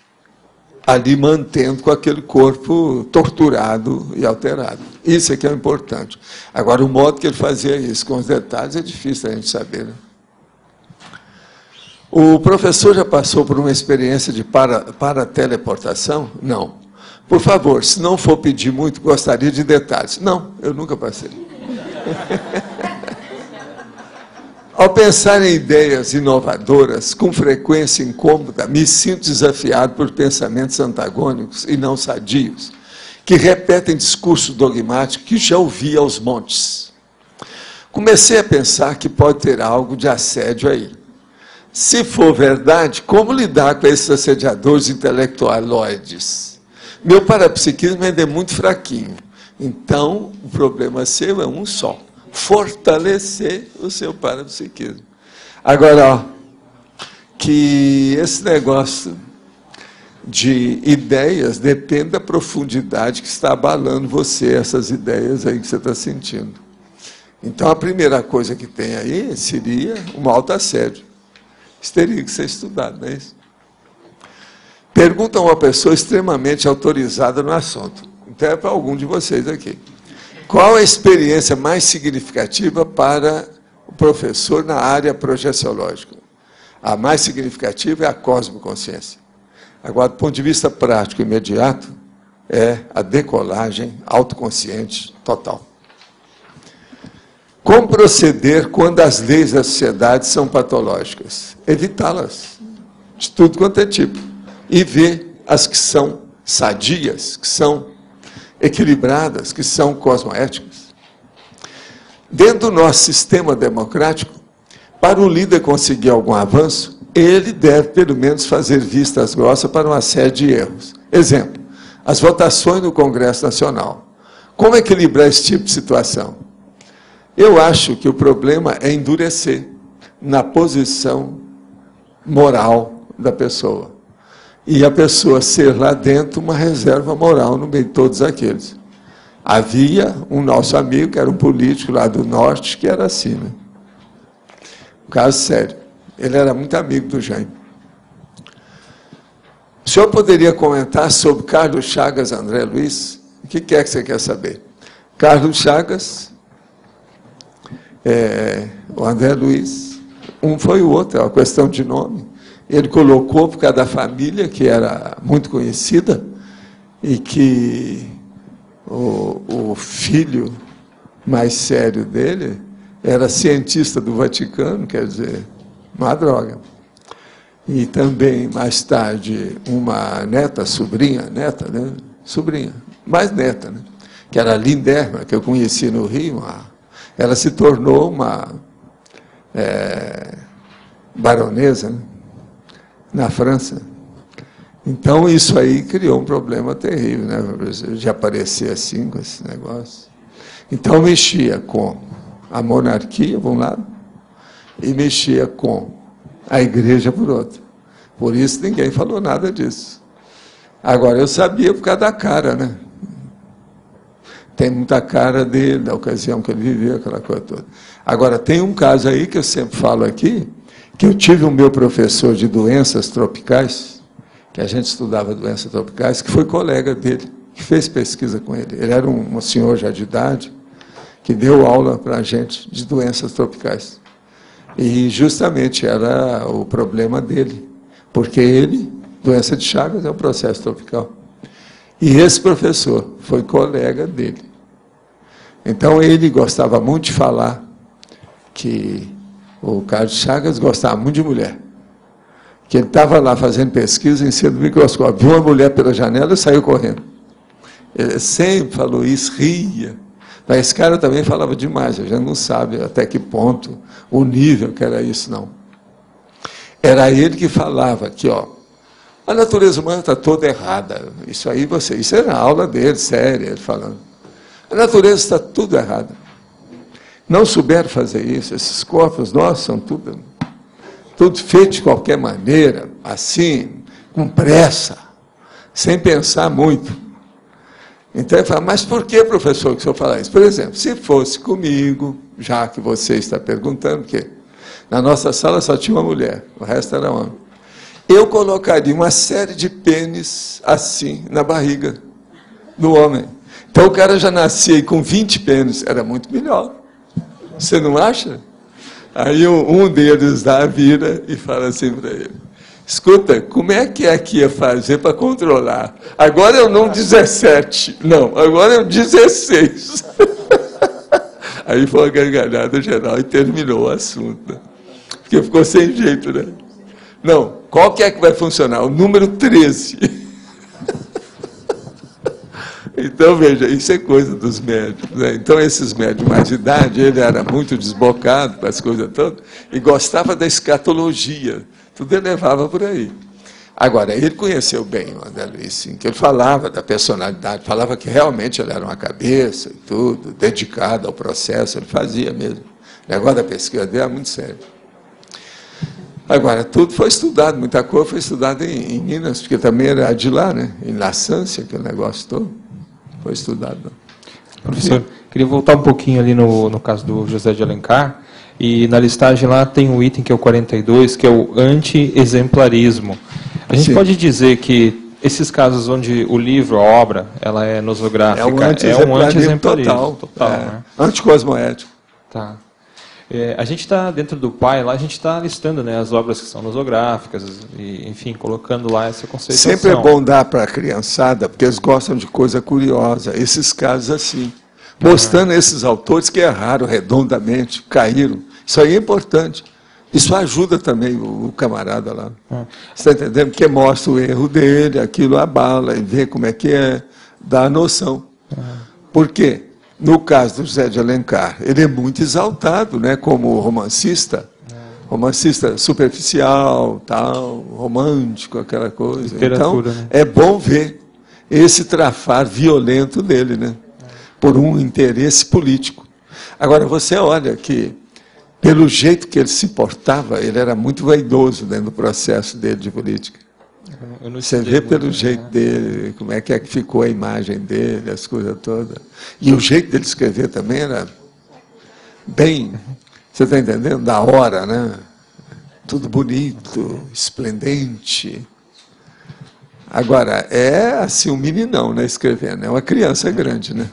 S1: ali mantendo com aquele corpo torturado e alterado. Isso é que é importante. Agora, o modo que ele fazia isso, com os detalhes, é difícil a gente saber, né? O professor já passou por uma experiência de parateleportação? Não. Por favor, se não for pedir muito, gostaria de detalhes. Não, eu nunca passei. Ao pensar em ideias inovadoras, com frequência incômoda, me sinto desafiado por pensamentos antagônicos e não sadios, que repetem discursos dogmáticos que já ouvi aos montes. Comecei a pensar que pode ter algo de assédio aí. Se for verdade, como lidar com esses assediadores intelectualoides? Meu parapsiquismo ainda é muito fraquinho. Então, o problema seu é um só: fortalecer o seu parapsiquismo. Agora, ó, que esse negócio de ideias depende da profundidade que está abalando você, essas ideias aí que você está sentindo. Então, a primeira coisa que tem aí seria um autoassédio. Isso teria que ser estudado, não é isso? Pergunta a uma pessoa extremamente autorizada no assunto. Então, é para algum de vocês aqui. Qual a experiência mais significativa para o professor na área projeciológica? A mais significativa é a cosmoconsciência. Agora, do ponto de vista prático imediato, é a decolagem autoconsciente total. Como proceder quando as leis da sociedade são patológicas? Evitá-las, de tudo quanto é tipo. E ver as que são sadias, que são equilibradas, que são cosmoéticas. Dentro do nosso sistema democrático, para o líder conseguir algum avanço, ele deve, pelo menos, fazer vistas grossas para uma série de erros. Exemplo, as votações no Congresso Nacional. Como equilibrar esse tipo de situação? Eu acho que o problema é endurecer na posição moral da pessoa. E a pessoa ser lá dentro uma reserva moral no meio de todos aqueles. Havia um nosso amigo, que era um político lá do norte, que era assim, né? Um caso sério. Ele era muito amigo do Jaime. O senhor poderia comentar sobre Carlos Chagas André Luiz? O que é que você quer saber? Carlos Chagas, o André Luiz, um foi o outro, é uma questão de nome. Ele colocou por causa da família, que era muito conhecida, e que o filho mais sério dele era cientista do Vaticano, quer dizer, uma droga. E também, mais tarde, uma neta, neta, né? Sobrinha, mais neta, né? Que era a Linderma, que eu conheci no Rio. Ela se tornou uma baronesa, né? Na França. Então, isso aí criou um problema terrível, né? De aparecer assim, com esse negócio. Então, mexia com a monarquia, por um lado, e mexia com a igreja, por outro. Por isso, ninguém falou nada disso. Agora, eu sabia por causa da cara, né? Tem muita cara dele, da ocasião que ele viveu, aquela coisa toda. Agora, tem um caso aí que eu sempre falo aqui, que eu tive um meu professor de doenças tropicais, que a gente estudava doenças tropicais, que foi colega dele, que fez pesquisa com ele. Ele era um senhor já de idade, que deu aula para a gente de doenças tropicais. E justamente era o problema dele, porque ele, doença de Chagas, é um processo tropical. E esse professor foi colega dele. Então, ele gostava muito de falar que o Carlos Chagas gostava muito de mulher. Que ele estava lá fazendo pesquisa em cima do microscópio, viu uma mulher pela janela e saiu correndo. Ele sempre falou isso, ria. Mas esse cara também falava demais, a gente não sabe até que ponto, o nível que era isso, não. Era ele que falava que, ó, a natureza humana está toda errada. Isso aí, isso era a aula dele, séria, ele falando. A natureza está tudo errada. Não souberam fazer isso, esses corpos nossos são tudo tudo feito de qualquer maneira, assim, com pressa, sem pensar muito. Então ele fala, mas por que, professor, que o senhor fala isso? Por exemplo, se fosse comigo, já que você está perguntando, porque na nossa sala só tinha uma mulher, o resto era homem. Eu colocaria uma série de pênis assim, na barriga do homem. Então o cara já nascia com 20 pênis, era muito melhor. Você não acha? Aí um deles vira e fala assim para ele, escuta, como é que ia fazer para controlar? Agora é o não 17, não, agora é o 16. Aí foi uma gargalhada geral e terminou o assunto. Porque ficou sem jeito, né? Não, qual que é que vai funcionar? O número 13. Então, veja, isso é coisa dos médicos, né? Então, esses médicos mais de idade, ele era muito desbocado para as coisas todas e gostava da escatologia. Tudo ele levava por aí. Agora, ele conheceu bem o André Luiz, sim, que ele falava da personalidade, falava que realmente ele era uma cabeça e tudo, dedicado ao processo, ele fazia mesmo. O negócio da pesquisa dele era muito sério. Agora, tudo foi estudado, muita coisa foi estudada em Minas, porque também era de lá, né? Em La Sância, aquele negócio todo, foi estudado.
S5: Professor, queria voltar um pouquinho ali no caso do José de Alencar, e na listagem lá tem um item que é o 42, que é o anti-exemplarismo. A gente pode dizer que esses casos onde o livro, a obra, ela é nosográfica, é um anti-exemplarismo total, né?
S1: Anticosmoético.
S5: Tá. A gente está, dentro do PAI, lá a gente está listando, né, as obras que são nosográficas, e, enfim, colocando lá essa conceituação.
S1: Sempre é bom dar para a criançada, porque eles gostam de coisa curiosa, esses casos assim. Mostrando esses autores que erraram redondamente, caíram. Isso aí é importante. Isso ajuda também o camarada lá. Você está entendendo? Porque mostra o erro dele, aquilo abala, e vê como é que é, dá a noção. Por quê? No caso do José de Alencar, ele é muito exaltado, né, como romancista superficial, tal, romântico, aquela coisa. Então, né? É bom ver esse trafar violento dele, né, por um interesse político. Agora, você olha que, pelo jeito que ele se portava, ele era muito vaidoso dentro do processo dele de política. Você vê pelo jeito dele, como é que ficou a imagem dele, as coisas todas. E o jeito dele escrever também era bem, você está entendendo? Da hora, né? Tudo bonito, esplendente. Agora, é assim um meninão, né, escrevendo. É uma criança grande, né?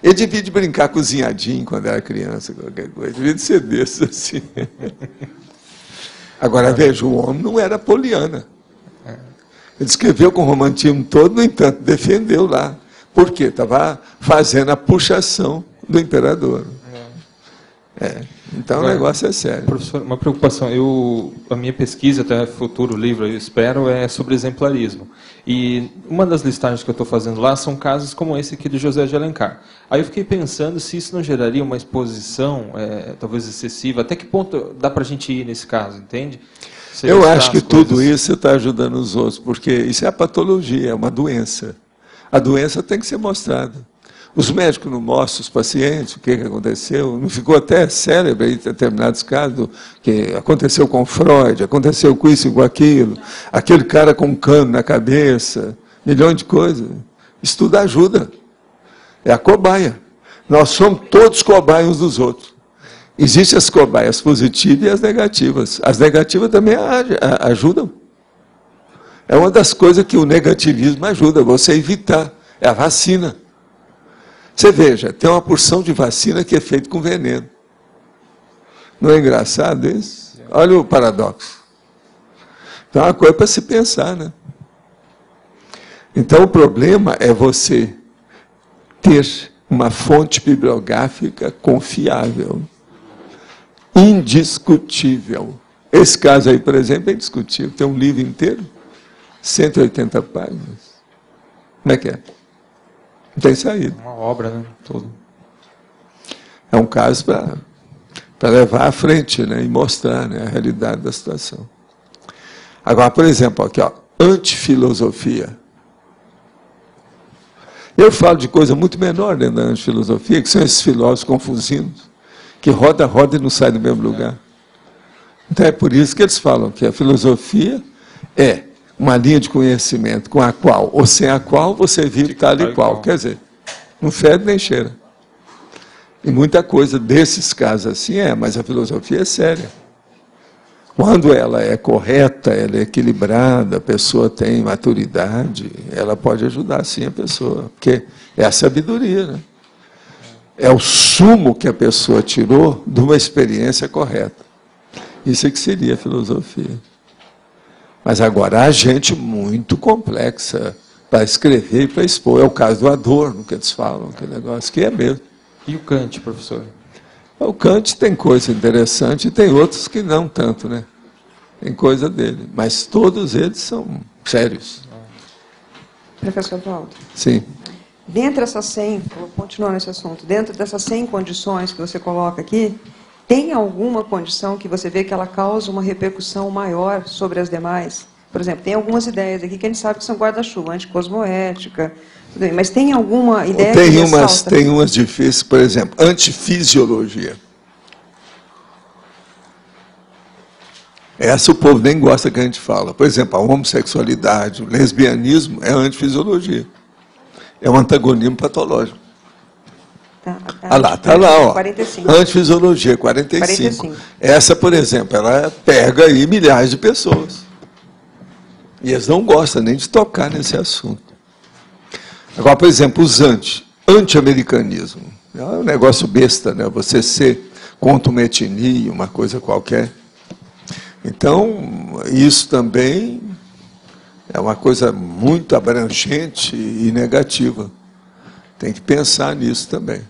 S1: Ele devia de brincar cozinhadinho quando era criança, qualquer coisa. Devia de ser desse, assim. Agora, veja, o homem não era poliana. Ele escreveu com o romantismo todo, no entanto, defendeu lá. Por quê? Estava fazendo a puxação do imperador. Então o negócio é sério.
S5: Professor, uma preocupação. A minha pesquisa, até futuro livro, eu espero, é sobre exemplarismo. E uma das listagens que eu estou fazendo lá são casos como esse aqui do José de Alencar. Aí eu fiquei pensando se isso não geraria uma exposição, talvez excessiva. Até que ponto dá para a gente ir nesse caso, entende?
S1: Eu acho que tudo isso está ajudando os outros, porque isso é a patologia, é uma doença. A doença tem que ser mostrada. Os médicos não mostram os pacientes o que aconteceu, não ficou até célebre em determinados casos, que aconteceu com Freud, aconteceu com isso e com aquilo, aquele cara com um cano na cabeça, milhões de coisas. Isso tudo ajuda. É a cobaia. Nós somos todos cobaias uns dos outros. Existem as cobaias positivas e as negativas. As negativas também ajudam. É uma das coisas que o negativismo ajuda, você a evitar. É a vacina. Você veja, tem uma porção de vacina que é feita com veneno. Não é engraçado isso? Olha o paradoxo. Então é uma coisa para se pensar, né? Então o problema é você ter uma fonte bibliográfica confiável. Indiscutível. Esse caso aí, por exemplo, é indiscutível. Tem um livro inteiro, 180 páginas. Como é que é? Não tem saída.
S5: Uma obra, né? Tudo.
S1: É um caso para levar à frente, né? E mostrar, né, a realidade da situação. Agora, por exemplo, aqui, ó, antifilosofia. Eu falo de coisa muito menor dentro da antifilosofia, que são esses filósofos confusinos, que roda e não sai do mesmo lugar. Então é por isso que eles falam que a filosofia é uma linha de conhecimento com a qual, ou sem a qual, você vive tal e qual. Quer dizer, não fede nem cheira. E muita coisa desses casos assim mas a filosofia é séria. Quando ela é correta, ela é equilibrada, a pessoa tem maturidade, ela pode ajudar sim a pessoa, porque é a sabedoria, né? É o sumo que a pessoa tirou de uma experiência correta. Isso é que seria a filosofia. Mas agora há gente muito complexa para escrever e para expor. É o caso do Adorno, que eles falam, que negócio que é mesmo.
S5: E o Kant, professor?
S1: O Kant tem coisa interessante e tem outros que não tanto, né? Tem coisa dele. Mas todos eles são sérios.
S4: Professor Valdo.
S1: Sim.
S4: Dentre essas 100, vou continuar nesse assunto, dentro dessas 100 condições que você coloca aqui, tem alguma condição que você vê que ela causa uma repercussão maior sobre as demais? Por exemplo, tem algumas ideias aqui que a gente sabe que são guarda-chuva, anticosmoética, tudo bem, mas tem alguma ideia que ressalta?
S1: Tem umas difíceis, por exemplo, antifisiologia. Essa o povo nem gosta que a gente fala. Por exemplo, a homossexualidade, o lesbianismo é antifisiologia. É um antagonismo patológico. Está lá, ó.
S4: 45.
S1: Antifisiologia, 45. Essa, por exemplo, ela pega aí milhares de pessoas. E eles não gostam nem de tocar nesse assunto. Agora, por exemplo, os anti-americanismo. É um negócio besta, né? Você ser contra uma etnia, uma coisa qualquer. Então, isso também é uma coisa muito abrangente e negativa. Tem que pensar nisso também.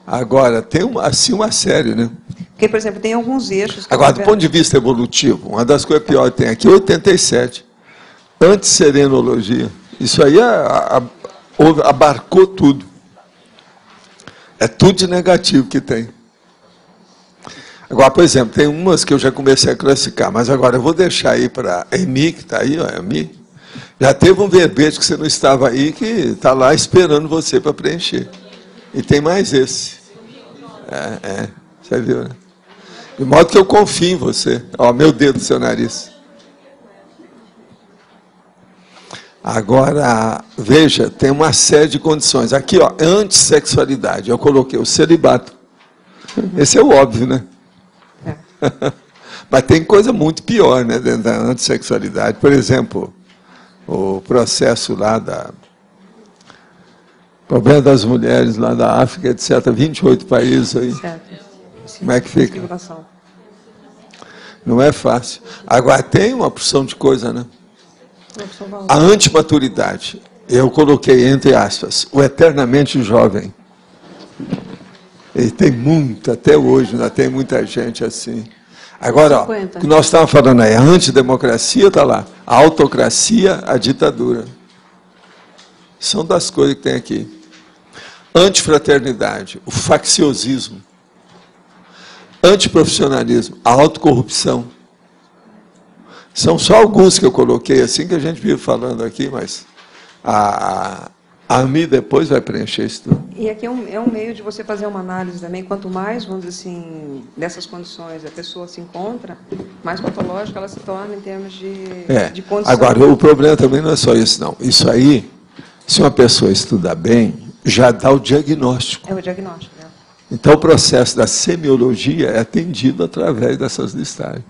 S1: Agora, tem uma série, né?
S4: Porque, por exemplo, tem alguns eixos...
S1: Agora, do ponto de vista evolutivo, uma das coisas piores que tem aqui, 87, antisserenologia. Isso aí abarcou tudo. É tudo de negativo que tem. Agora, por exemplo, tem umas que eu já comecei a classificar, mas agora eu vou deixar aí para a Emi, que está aí, ó, Emi. Já teve um verbete que você não estava aí, que está lá esperando você para preencher. E tem mais esse. Você viu, né? De modo que eu confio em você. Ó, meu dedo do seu nariz. Agora, veja, tem uma série de condições. Aqui, ó, antissexualidade. Eu coloquei o celibato. Esse é o óbvio, né? Mas tem coisa muito pior, né, dentro da antissexualidade. Por exemplo, o processo lá problema das mulheres lá da África, etc. 28 países aí.
S4: Certo.
S1: Como é que fica? Não é fácil. Agora, tem uma porção de coisa, né? A antimaturidade. Eu coloquei, entre aspas, o eternamente jovem. E tem muito, até hoje, ainda tem muita gente assim. Agora, ó, o que nós estávamos falando aí, a antidemocracia está lá, a autocracia, a ditadura. São das coisas que tem aqui. Antifraternidade, o facciosismo. Antiprofissionalismo, a autocorrupção. São só alguns que eu coloquei assim, que a gente vive falando aqui, mas a AMI depois vai preencher isso tudo.
S4: E aqui é um meio de você fazer uma análise também. Quanto mais, vamos dizer assim, nessas condições a pessoa se encontra, mais patológica ela se torna em termos de condição.
S1: Agora, o problema também não é só isso, não. Isso aí, se uma pessoa estudar bem, já dá o diagnóstico.
S4: É o diagnóstico, né?
S1: Então, o processo da semiologia é atendido através dessas listagens.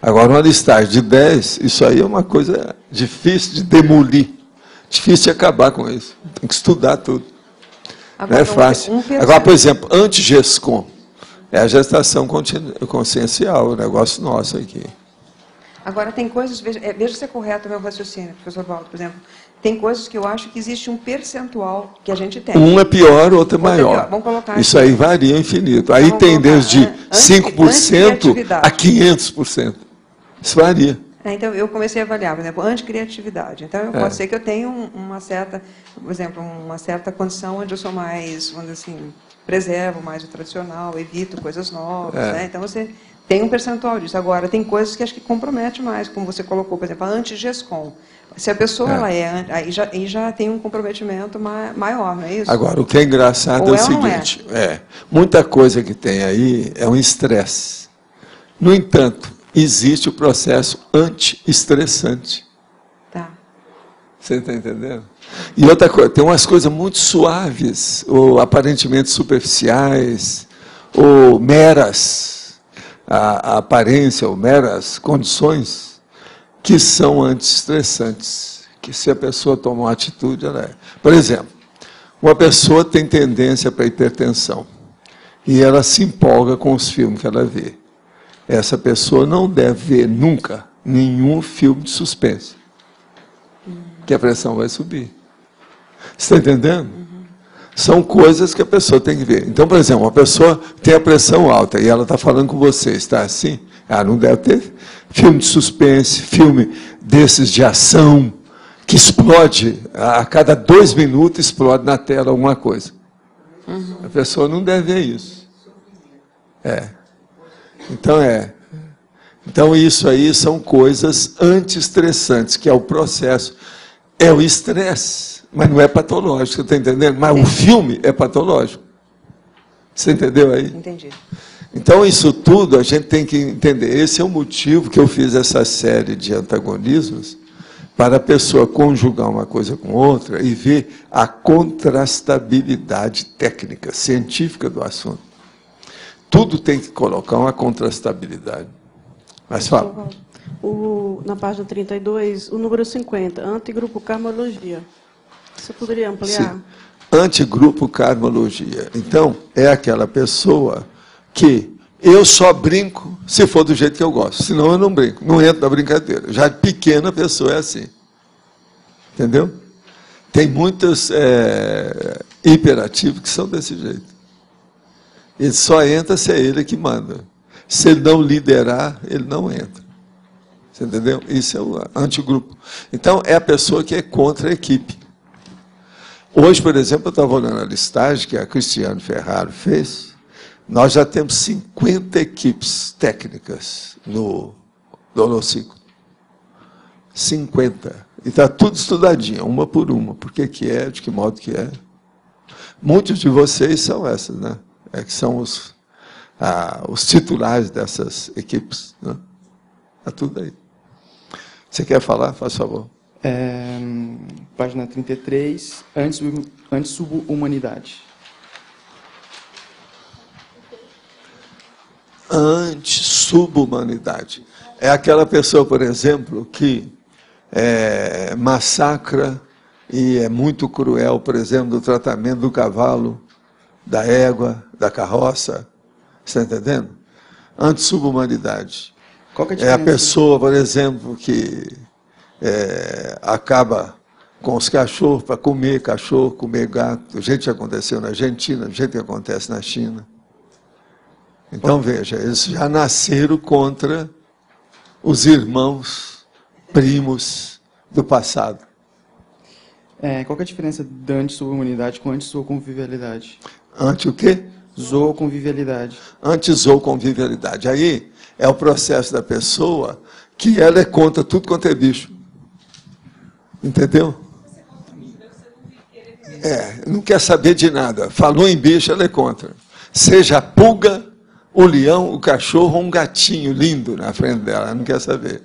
S1: Agora, uma listagem de 10, isso aí é uma coisa difícil de demolir. Difícil de acabar com isso. Tem que estudar tudo. Agora, não é fácil. Agora, por exemplo, anti-GESCOM. É a gestação consciencial, o negócio nosso aqui.
S4: Agora, tem coisas... Veja se é correto o meu raciocínio, professor Valdo, por exemplo. Tem coisas que eu acho que existe um percentual que a gente tem.
S1: Um é pior, outro é maior.
S4: Vamos colocar
S1: isso aí varia infinito. Aí tem desde 5% a 500%. Isso varia.
S4: Então, eu comecei a avaliar, por exemplo, anticriatividade. Então, pode ser que eu tenha uma certa, por exemplo, uma certa condição onde eu sou mais, vamos dizer assim, preservo mais o tradicional, evito coisas novas. Né? Então, você tem um percentual disso. Agora, tem coisas que acho que compromete mais, como você colocou, por exemplo, a anti-GESCOM. Se a pessoa aí já tem um comprometimento maior, não é isso?
S1: Agora, o que é engraçado é o seguinte, muita coisa que tem aí é um estresse. No entanto, existe o processo anti-estressante.
S4: Tá.
S1: Você está entendendo? E outra coisa, tem umas coisas muito suaves, ou aparentemente superficiais, ou meras, a aparência, ou meras condições, que são anti-estressantes, que se a pessoa toma uma atitude, ela é. Por exemplo, uma pessoa tem tendência para hipertensão, e ela se empolga com os filmes que ela vê. Essa pessoa não deve ver nunca nenhum filme de suspense, que a pressão vai subir. Você está entendendo? São coisas que a pessoa tem que ver. Então, por exemplo, uma pessoa tem a pressão alta e ela está falando com você, está assim? Ah, não deve ter filme de suspense, filme desses de ação, que explode, a cada 2 minutos explode na tela alguma coisa. A pessoa não deve ver isso. Então, isso aí são coisas anti-estressantes, que é o processo. É o estresse, mas não é patológico, você está entendendo? Mas o filme é patológico. Você entendeu aí?
S4: Entendi.
S1: Então, isso tudo a gente tem que entender. Esse é o motivo que eu fiz essa série de antagonismos, para a pessoa conjugar uma coisa com outra e ver a contrastabilidade técnica, científica do assunto. Tudo tem que colocar uma contrastabilidade. Mas fala.
S6: Na página 32, o número 50, antigrupo karmologia. Você poderia ampliar?
S1: Sim. Antigrupo karmologia. Então, é aquela pessoa que eu só brinco se for do jeito que eu gosto. Senão eu não brinco, não entro na brincadeira. Já pequena pessoa é assim. Entendeu? Tem muitos hiperativos que são desse jeito. Ele só entra se é ele que manda. Se ele não liderar, ele não entra. Você entendeu? Isso é o antigrupo. Então, é a pessoa que é contra a equipe. Hoje, por exemplo, eu estava olhando a listagem que a Cristiane Ferraro fez. Nós já temos 50 equipes técnicas no Holociclo. 50. E está tudo estudadinho, uma por uma. Por que é, de que modo que é. Muitos de vocês são essas, né? Que são os titulares dessas equipes. Né? Está tudo aí. Você quer falar? Faz favor.
S7: Página 33, anti-subhumanidade.
S1: Anti-subhumanidade. É aquela pessoa, por exemplo, que massacra e é muito cruel, por exemplo, do tratamento do cavalo, da égua, da carroça. Você está entendendo? Anti-subhumanidade.
S7: Qual que é a diferença?
S1: É a pessoa, por exemplo, que acaba com os cachorros para comer cachorro, comer gato. Do jeito que aconteceu na Argentina, do jeito que acontece na China. Então, veja, eles já nasceram contra os irmãos, primos do passado.
S7: Qual que é a diferença da anti-subhumanidade com anti-zooconvivialidade?
S1: Anti o quê?
S7: Zooconvivialidade.
S1: Anti-zooconvivialidade. Aí é o processo da pessoa que ela é contra tudo quanto é bicho. Entendeu? Não quer saber de nada. Falou em bicho, ela é contra. Seja a pulga, o leão, o cachorro ou um gatinho lindo na frente dela, ela não quer saber.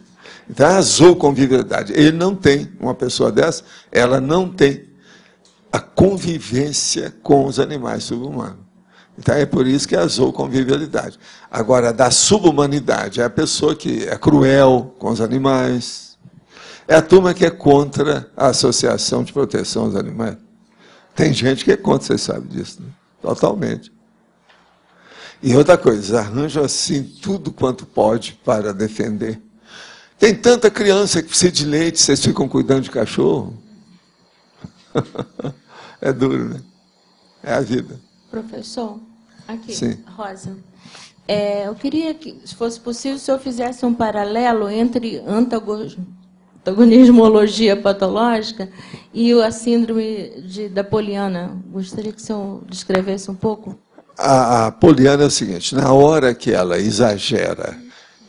S1: Então, é a zooconvivialidade. Ele não tem, uma pessoa dessa, ela não tem a convivência com os animais subhumanos. Então, é por isso que é a zooconvivialidade. Agora, da subhumanidade, é a pessoa que é cruel com os animais. É a turma que é contra a Associação de Proteção aos Animais. Tem gente que é contra, vocês sabem disso, né? Totalmente. E outra coisa, arranjam assim tudo quanto pode para defender. Tem tanta criança que precisa de leite, vocês ficam cuidando de cachorro? É duro, né? É a vida.
S8: Professor, aqui,
S1: Sim.
S8: Rosa. Eu queria que, se fosse possível, o senhor fizesse um paralelo entre antagonismologia patológica e a síndrome da Poliana. Gostaria que o senhor descrevesse um pouco.
S1: A Poliana é o seguinte, na hora que ela exagera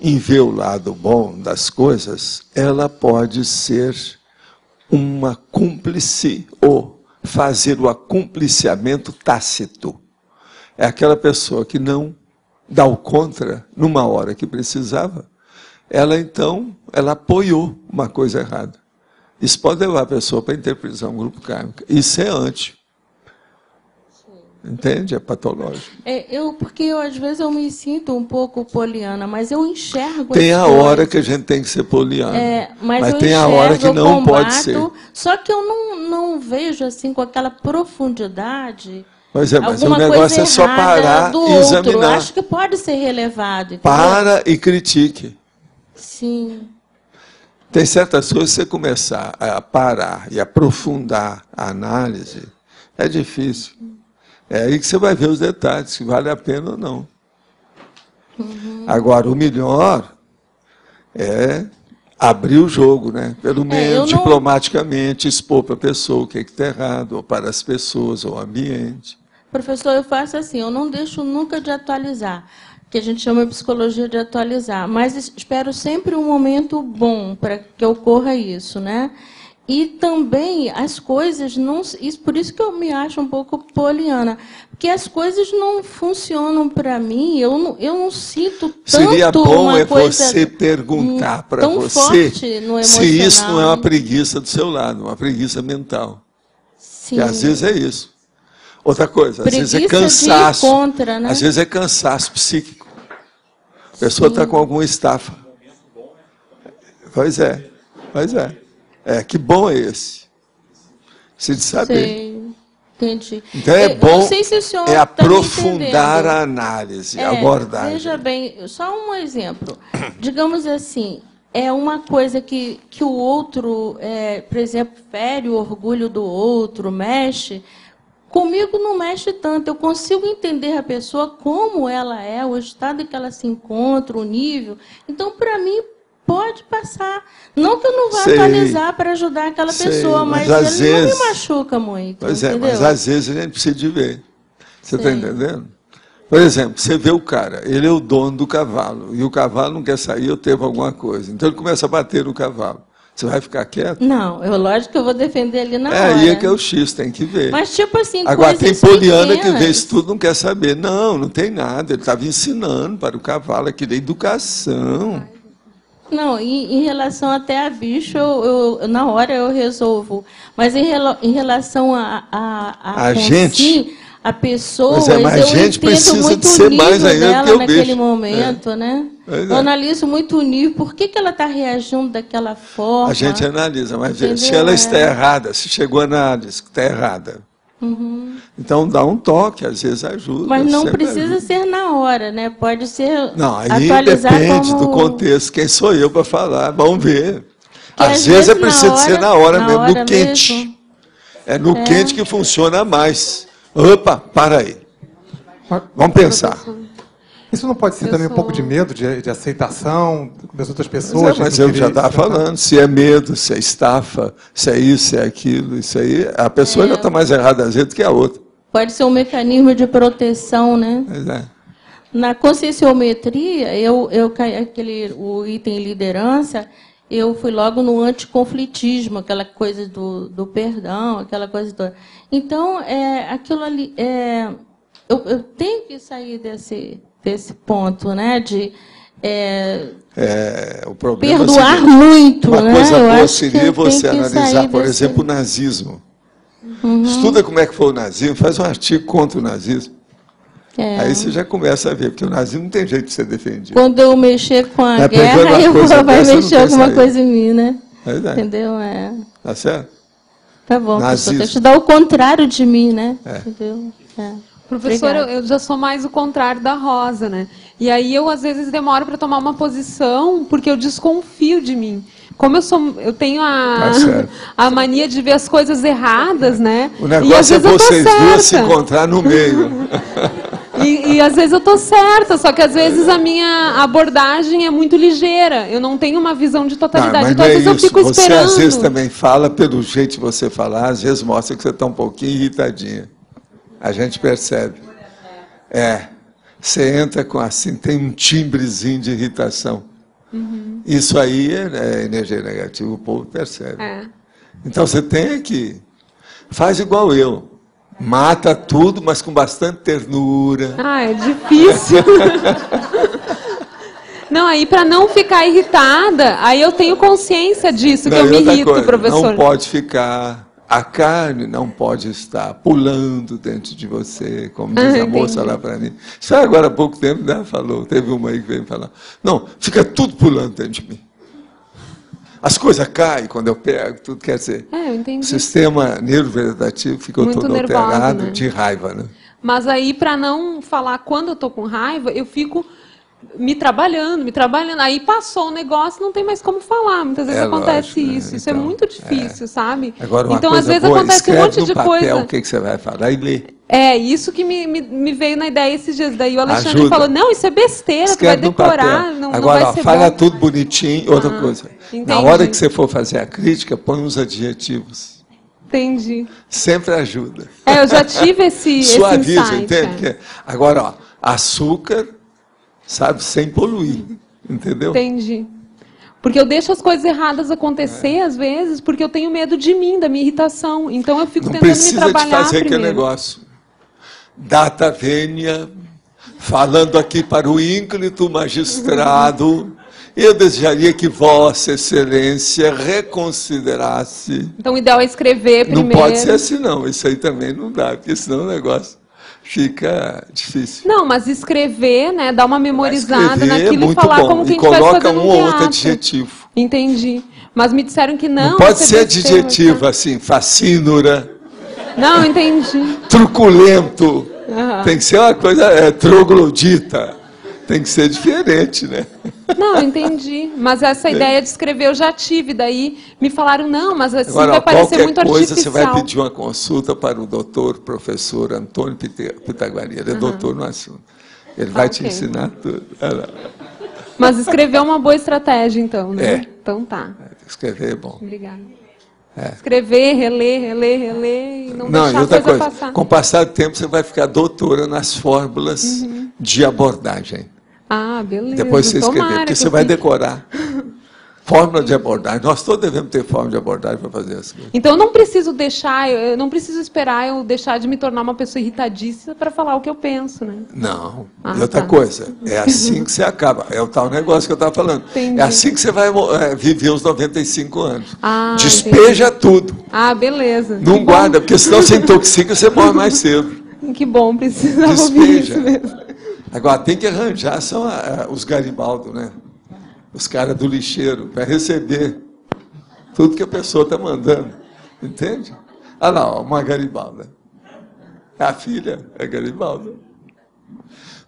S1: em ver o lado bom das coisas, ela pode ser uma cúmplice ou fazer o acumpliciamento tácito. É aquela pessoa que não dar o contra numa hora que precisava, ela apoiou uma coisa errada. Isso pode levar a pessoa para interpretação grupo kármica. Isso é anti. Entende? É patológico.
S8: Porque às vezes eu me sinto um pouco poliana, mas eu enxergo
S1: tem
S8: as
S1: a
S8: coisas.
S1: Hora que a gente tem que ser poliana.
S8: Mas
S1: tem a hora que não pode ser.
S8: Só que eu não vejo assim com aquela profundidade.
S1: Mas o negócio é só parar e examinar.
S8: Eu acho que pode ser relevado. Entendeu?
S1: Para e critique.
S8: Sim.
S1: Tem certas coisas que você começar a parar e aprofundar a análise, é difícil. É aí que você vai ver os detalhes, se vale a pena ou não. Agora, o melhor é abrir o jogo, né? Pelo menos diplomaticamente, expor para a pessoa o que está errado, ou para as pessoas, ou o ambiente.
S8: Professor, eu faço assim, eu não deixo nunca de atualizar, que a gente chama de psicologia de atualizar, mas espero sempre um momento bom para que ocorra isso, né? E também as coisas não... Por isso que eu me acho um pouco poliana, porque as coisas não funcionam para mim, eu não sinto tanto.
S1: Seria bom
S8: uma coisa
S1: você perguntar para você se isso não é uma preguiça do seu lado, uma preguiça mental.
S8: Sim.
S1: E às vezes é isso. Outra coisa, às
S8: preguiça
S1: vezes é cansaço.
S8: Contra, né?
S1: Às vezes é cansaço psíquico. A pessoa está com alguma estafa. Pois é. Que bom é esse. Preciso de saber.
S8: Sei. Entendi.
S1: Então é bom
S8: não sei se o senhor
S1: aprofundar a análise, a abordagem.
S8: Veja bem, só um exemplo. Digamos assim, é uma coisa que o outro, por exemplo, fere o orgulho do outro, mexe. Comigo não mexe tanto. Eu consigo entender a pessoa como ela é, o estado em que ela se encontra, o nível. Então, para mim, pode passar. Não que eu não vá atualizar para ajudar aquela pessoa, mas
S1: às
S8: ele
S1: vezes,
S8: não me machuca muito.
S1: Pois
S8: entendeu?
S1: Mas às vezes a gente precisa de ver. Você está entendendo? Por exemplo, você vê o cara, ele é o dono do cavalo, e o cavalo não quer sair ou teve alguma coisa. Então ele começa a bater no cavalo. Você vai ficar quieto?
S8: Não, lógico que eu vou defender ele na hora.
S1: Aí é que é o X, tem que ver.
S8: Mas tipo assim,
S1: agora tem
S8: coisas
S1: poliana
S8: pequenas.
S1: que vê isso tudo, não quer saber. Não tem nada. Ele estava ensinando para o cavalo aquilo é educação.
S8: Não, em relação até a bicho, na hora eu resolvo. Mas em relação a
S1: gente,
S8: sim, a pessoa,
S1: mas a gente precisa
S8: muito
S1: de ser
S8: o
S1: mais
S8: nível
S1: ainda
S8: dela
S1: que o
S8: naquele
S1: bicho.
S8: momento, né? Eu analiso muito o nível, por que ela está reagindo daquela forma.
S1: A gente analisa, mas
S8: entendeu?
S1: Se ela está errada, se chegou a análise que está errada, então dá um toque, às vezes ajuda.
S8: Mas não precisa ser na hora, né? Pode ser
S1: não, aí
S8: atualizar
S1: depende
S8: como...
S1: do contexto. Quem sou eu para falar? Vamos ver.
S8: Que
S1: às vezes é preciso ser na hora mesmo, no quente.
S8: Mesmo.
S1: É no quente que funciona mais. Opa, para aí. Vamos pensar.
S9: Isso não pode ser também um pouco de medo, de aceitação das outras pessoas?
S1: Mas eu já estava falando, se é medo, se é estafa, se é isso, se é aquilo, isso aí, a pessoa já está mais errada às vezes do que a outra.
S8: Pode ser um mecanismo de proteção, né?
S1: Pois é.
S8: Na conscienciometria, o item liderança, eu fui logo no anticonflitismo, aquela coisa do perdão, aquela coisa toda. Então, aquilo ali, eu tenho que sair desse ponto, né, de
S1: o problema
S8: perdoar
S1: é o seguinte,
S8: muito,
S1: uma
S8: né?
S1: coisa
S8: eu
S1: boa
S8: acho
S1: seria você analisar, por exemplo, o nazismo. Estuda como é que foi o nazismo, faz um artigo contra o nazismo. Aí você já começa a ver, porque o nazismo não tem jeito de ser defendido.
S8: Quando eu mexer com a guerra, vai mexer alguma coisa em mim, né? Entendeu?
S1: Tá certo?
S8: Tá bom, professor. Tem que estudar o contrário de mim, né? Entendeu?
S10: Professor, eu já sou mais o contrário da Rosa, né? E aí eu, às vezes, demoro para tomar uma posição porque eu desconfio de mim. Como eu tenho a mania de ver as coisas erradas, né?
S1: O negócio é vocês duas se encontrar no meio.
S10: E às vezes eu estou certa, só que às vezes a minha abordagem é muito ligeira. Eu não tenho uma visão de totalidade. Então, às vezes eu fico esperando.
S1: Você às vezes também fala, pelo jeito de você falar, às vezes mostra que você está um pouquinho irritadinha. A gente percebe. Você entra com assim, tem um timbrezinho de irritação. Isso aí é energia negativa, o povo percebe. Então você tem que... Faz igual eu. Mata tudo, mas com bastante ternura.
S10: Ah, é difícil. Não, aí para não ficar irritada, aí eu tenho consciência disso, que eu me irrito,
S1: coisa,
S10: professor.
S1: Não pode ficar... A carne não pode estar pulando dentro de você, como diz a moça lá para mim. Só agora há pouco tempo, né, falou, teve uma aí que veio falar. Não, fica tudo pulando dentro de mim. As coisas caem quando eu pego, tudo quer dizer.
S10: Eu entendi.
S1: O sistema nervovegetativo ficou
S10: muito
S1: todo
S10: nervosa,
S1: alterado,
S10: né?
S1: de raiva, né?
S10: Mas aí, para não falar quando eu estou com raiva, eu fico me trabalhando. Aí passou o negócio, não tem mais como falar. Muitas vezes acontece
S1: lógico,
S10: isso.
S1: né?
S10: Isso é muito difícil, sabe?
S1: Agora,
S10: então, às vezes
S1: boa,
S10: acontece um monte
S1: no
S10: de
S1: papel,
S10: coisa.
S1: O que você vai falar e lê.
S10: É, isso que me veio na ideia esses dias. Daí o Alexandre
S1: Ajuda.
S10: falou, não, isso é besteira,
S1: Escreve
S10: tu vai decorar,
S1: no
S10: não
S1: Agora,
S10: vai ser
S1: fala
S10: bom.
S1: tudo bonitinho. Outra coisa,
S10: entendi.
S1: na hora que você for fazer a crítica, põe uns adjetivos.
S10: Entendi.
S1: Sempre ajuda.
S10: Eu já tive esse
S1: Suaviza,
S10: insight.
S1: entende? Agora, ó, açúcar, sabe, sem poluir, entendeu?
S10: Entendi. Porque eu deixo as coisas erradas acontecer, às vezes, porque eu tenho medo de mim, da minha irritação. Então eu fico tentando me trabalhar
S1: Não precisa de fazer
S10: primeiro.
S1: aquele negócio. Data vênia, falando aqui para o ínclito magistrado, eu desejaria que Vossa Excelência reconsiderasse.
S10: Então o ideal é escrever primeiro.
S1: Não pode ser assim, não. Isso aí também não dá, porque senão o negócio fica difícil.
S10: Não, mas escrever, né, dar uma memorizada naquilo e
S1: muito
S10: falar
S1: bom.
S10: como que a
S1: E
S10: gente vai
S1: coloca
S10: fazer
S1: um
S10: no
S1: ou outro
S10: teatro.
S1: adjetivo.
S10: Entendi. Mas me disseram que não.
S1: Não pode
S10: isso
S1: ser
S10: é besteira,
S1: adjetivo
S10: tá?
S1: assim, fascínora,
S10: Não, entendi.
S1: truculento. Tem que ser uma coisa troglodita. Tem que ser diferente, né?
S10: Não, entendi. Mas essa ideia de escrever eu já tive. Daí me falaram, não, mas assim
S1: Agora,
S10: vai parecer muito
S1: qualquer coisa,
S10: artificial.
S1: você vai pedir uma consulta para o doutor, professor Antônio Pitaguari. Ele é doutor no assunto. Ele vai te ensinar tudo.
S10: Mas escrever é uma boa estratégia, então, né? Então tá.
S1: Escrever é bom.
S10: Obrigada. Escrever, reler e não
S1: E
S10: deixar
S1: outra
S10: a coisa
S1: coisa,
S10: passar.
S1: com o passar do tempo, você vai ficar doutora nas fórmulas de abordagem.
S10: Ah, beleza.
S1: Depois você escrever,
S10: Tomara
S1: porque
S10: que
S1: você
S10: eu
S1: vai
S10: fique.
S1: decorar. Fórmula de abordagem. Nós todos devemos ter fórmula de abordagem para fazer as coisas.
S10: Então eu não preciso deixar, eu não preciso esperar eu deixar de me tornar uma pessoa irritadiça para falar o que eu penso, né?
S1: Não. E outra coisa, é assim que você acaba. É o tal negócio que eu estava falando.
S10: Entendi.
S1: É assim que você vai viver os 95 anos.
S10: Ah,
S1: despeja tudo.
S10: Ah, beleza.
S1: Não guarda, porque senão você intoxica e você morre mais cedo.
S10: Que bom, precisava ouvir
S1: Despeja.
S10: isso mesmo.
S1: Agora, tem que arranjar, são os Garibaldo, né? Os caras do lixeiro, para receber tudo que a pessoa está mandando. Entende? Olha lá, ó, uma Garibalda. A filha é Garibalda.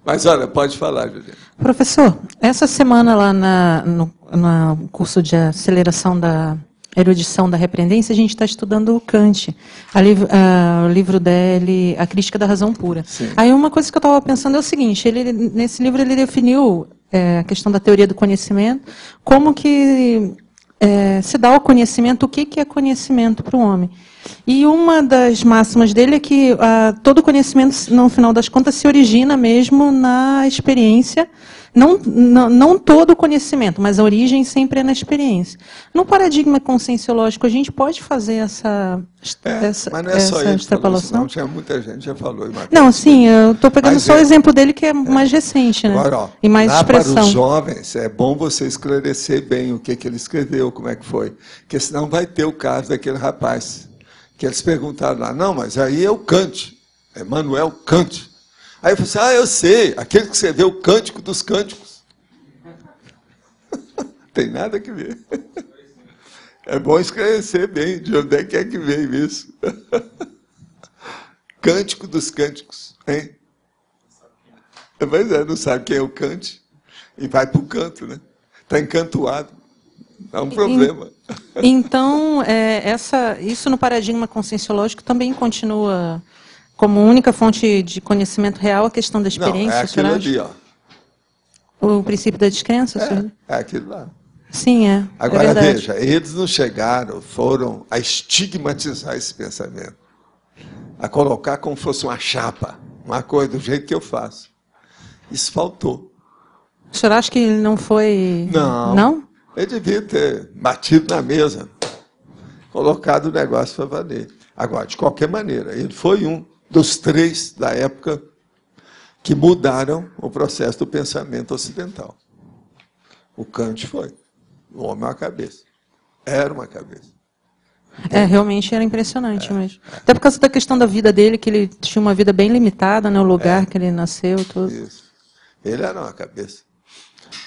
S1: Mas olha, pode falar, Juliana.
S11: Professor, essa semana lá no curso de aceleração da erudição da repreendência, a gente está estudando o Kant, o livro dele, A Crítica da Razão Pura.
S1: Sim.
S11: Aí uma coisa que eu estava pensando é o seguinte, nesse livro ele definiu a questão da teoria do conhecimento, como que se dá ao conhecimento, o que é conhecimento para o homem. E uma das máximas dele é que todo conhecimento, no final das contas, se origina mesmo na experiência. Não todo conhecimento, mas a origem sempre é na experiência. No paradigma conscienciológico, a gente pode fazer essa
S1: mas não é só ele
S11: extrapolação?
S1: não, tinha muita gente já falou.
S11: Não, sim, eu estou pegando só o exemplo dele, que é mais recente, né?
S1: Agora, ó,
S11: e mais
S1: lá
S11: expressão.
S1: para os jovens, é bom você esclarecer bem o que ele escreveu, como é que foi. Porque senão vai ter o caso daquele rapaz, que eles perguntaram lá, não, mas aí é o Kant, é Manuel Kant. Aí eu falei assim, eu sei, aquele que escreveu o Cântico dos Cânticos. Tem nada que ver. É bom esclarecer bem de onde é que veio isso. Cântico dos Cânticos, hein? Mas não sabe quem é o Kant e vai para o canto, né? Está encantoado. É um problema.
S11: Então, isso no paradigma conscienciológico também continua como única fonte de conhecimento real a questão da experiência?
S1: Não, é aquilo ali, ó.
S11: O princípio da descrença, senhor?
S1: É aquilo lá.
S11: Sim, é.
S1: Agora,
S11: é
S1: veja, eles não chegaram, foram a estigmatizar esse pensamento. A colocar como fosse uma chapa, uma coisa do jeito que eu faço. Isso faltou.
S11: O senhor acha que ele não foi...
S1: Não.
S11: Não?
S1: Ele devia ter batido na mesa, colocado o negócio para valer. Agora, de qualquer maneira, ele foi um dos 3 da época que mudaram o processo do pensamento ocidental. O Kant foi. O homem é uma cabeça. Era uma cabeça.
S11: Realmente era impressionante mesmo. Até por causa da questão da vida dele, que ele tinha uma vida bem limitada, né, o lugar que ele nasceu. Tudo.
S1: Isso. Ele era uma cabeça.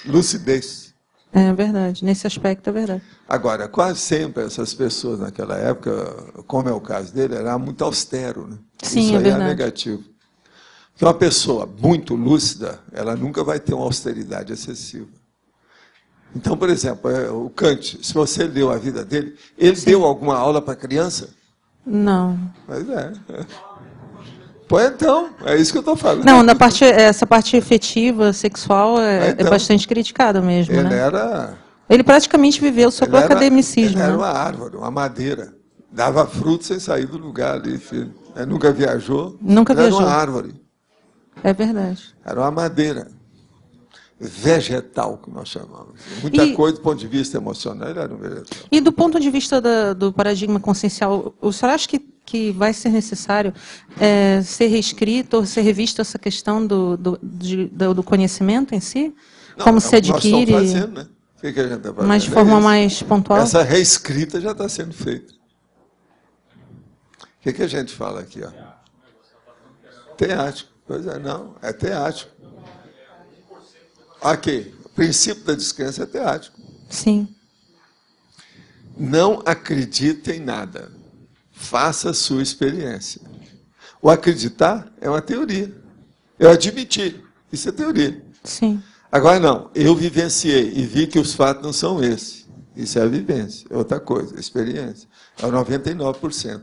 S1: Lucidez.
S11: É verdade. Nesse aspecto é verdade.
S1: Agora, quase sempre essas pessoas naquela época, como é o caso dele, era muito austero. Né?
S11: Sim,
S1: isso
S11: é
S1: aí
S11: verdade.
S1: é negativo. Porque uma pessoa muito lúcida, ela nunca vai ter uma austeridade excessiva. Então, por exemplo, o Kant, se você leu a vida dele, ele deu alguma aula para criança?
S11: Não.
S1: Mas Pois então, é isso que eu estou falando.
S11: Não, essa parte efetiva, sexual, é bastante criticada mesmo.
S1: Ele
S11: né? Ele praticamente viveu só para o academicismo.
S1: Ele era uma árvore, uma madeira. Dava fruto sem sair do lugar ali, filho. Ele nunca viajou.
S11: Nunca viajou.
S1: Era uma árvore.
S11: É verdade.
S1: Era uma madeira. Vegetal, que nós chamamos. Muita coisa do ponto de vista emocional, ele era um vegetal.
S11: E do ponto de vista do paradigma consciencial, o senhor acha que vai ser necessário ser reescrito ou ser revisto essa questão do conhecimento em si?
S1: Não,
S11: como se adquire?
S1: Nós estamos fazendo, né? O que a gente está fazendo?
S11: Mas de forma mais pontual?
S1: Essa reescrita já está sendo feita. O que a gente fala aqui? Ó? Teático. Pois é, não, é teático. Aqui, o princípio da descrença é teático.
S11: Sim.
S1: Não acredite em nada. Faça a sua experiência. O acreditar é uma teoria. Eu admiti. Isso é teoria.
S11: Sim.
S1: Agora, não. Eu vivenciei e vi que os fatos não são esses. Isso é a vivência. É outra coisa, a experiência. É o 99%.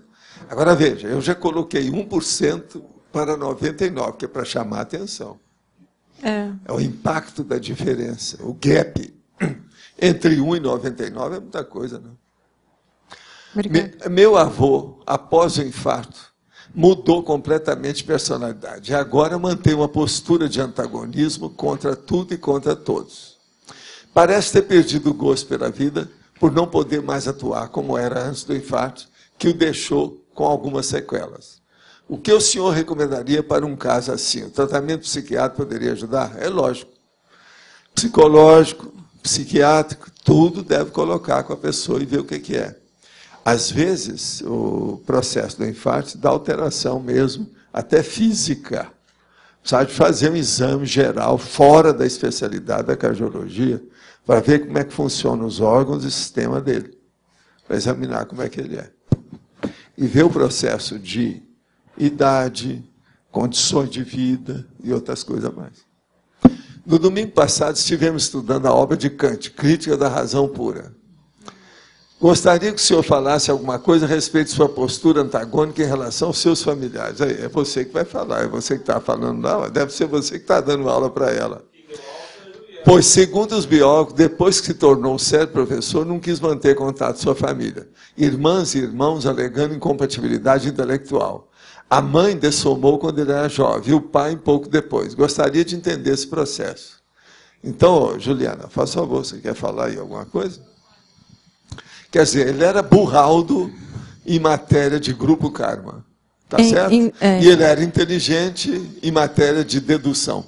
S1: Agora, veja, eu já coloquei 1% para 99%, que é para chamar a atenção. É o impacto da diferença, o gap entre 1 e 99 é muita coisa, não? Meu avô, após o infarto, mudou completamente de personalidade. E agora mantém uma postura de antagonismo contra tudo e contra todos. Parece ter perdido o gosto pela vida por não poder mais atuar como era antes do infarto, que o deixou com algumas sequelas. O que o senhor recomendaria para um caso assim? O tratamento psiquiátrico poderia ajudar? É lógico. Psicológico, psiquiátrico, tudo deve colocar com a pessoa e ver o que é. Às vezes, o processo do infarto dá alteração mesmo, até física. Precisa de fazer um exame geral, fora da especialidade da cardiologia, para ver como é que funcionam os órgãos e o sistema dele. Para examinar como é que ele é. E ver o processo de idade, condições de vida e outras coisas mais. No domingo passado, estivemos estudando a obra de Kant, Crítica da Razão Pura. Gostaria que o senhor falasse alguma coisa a respeito de sua postura antagônica em relação aos seus familiares. Aí, é você que vai falar, é você que está falando lá, deve ser você que está dando aula para ela. Pois, segundo os biólogos, depois que se tornou um sério professor, não quis manter contato com sua família. Irmãs e irmãos alegando incompatibilidade intelectual. A mãe dessomou quando ele era jovem, e o pai um pouco depois. Gostaria de entender esse processo. Então, Juliana, faz favor, você quer falar aí alguma coisa? Quer dizer, ele era burraldo em matéria de grupo karma. Tá certo? E ele era inteligente em matéria de dedução.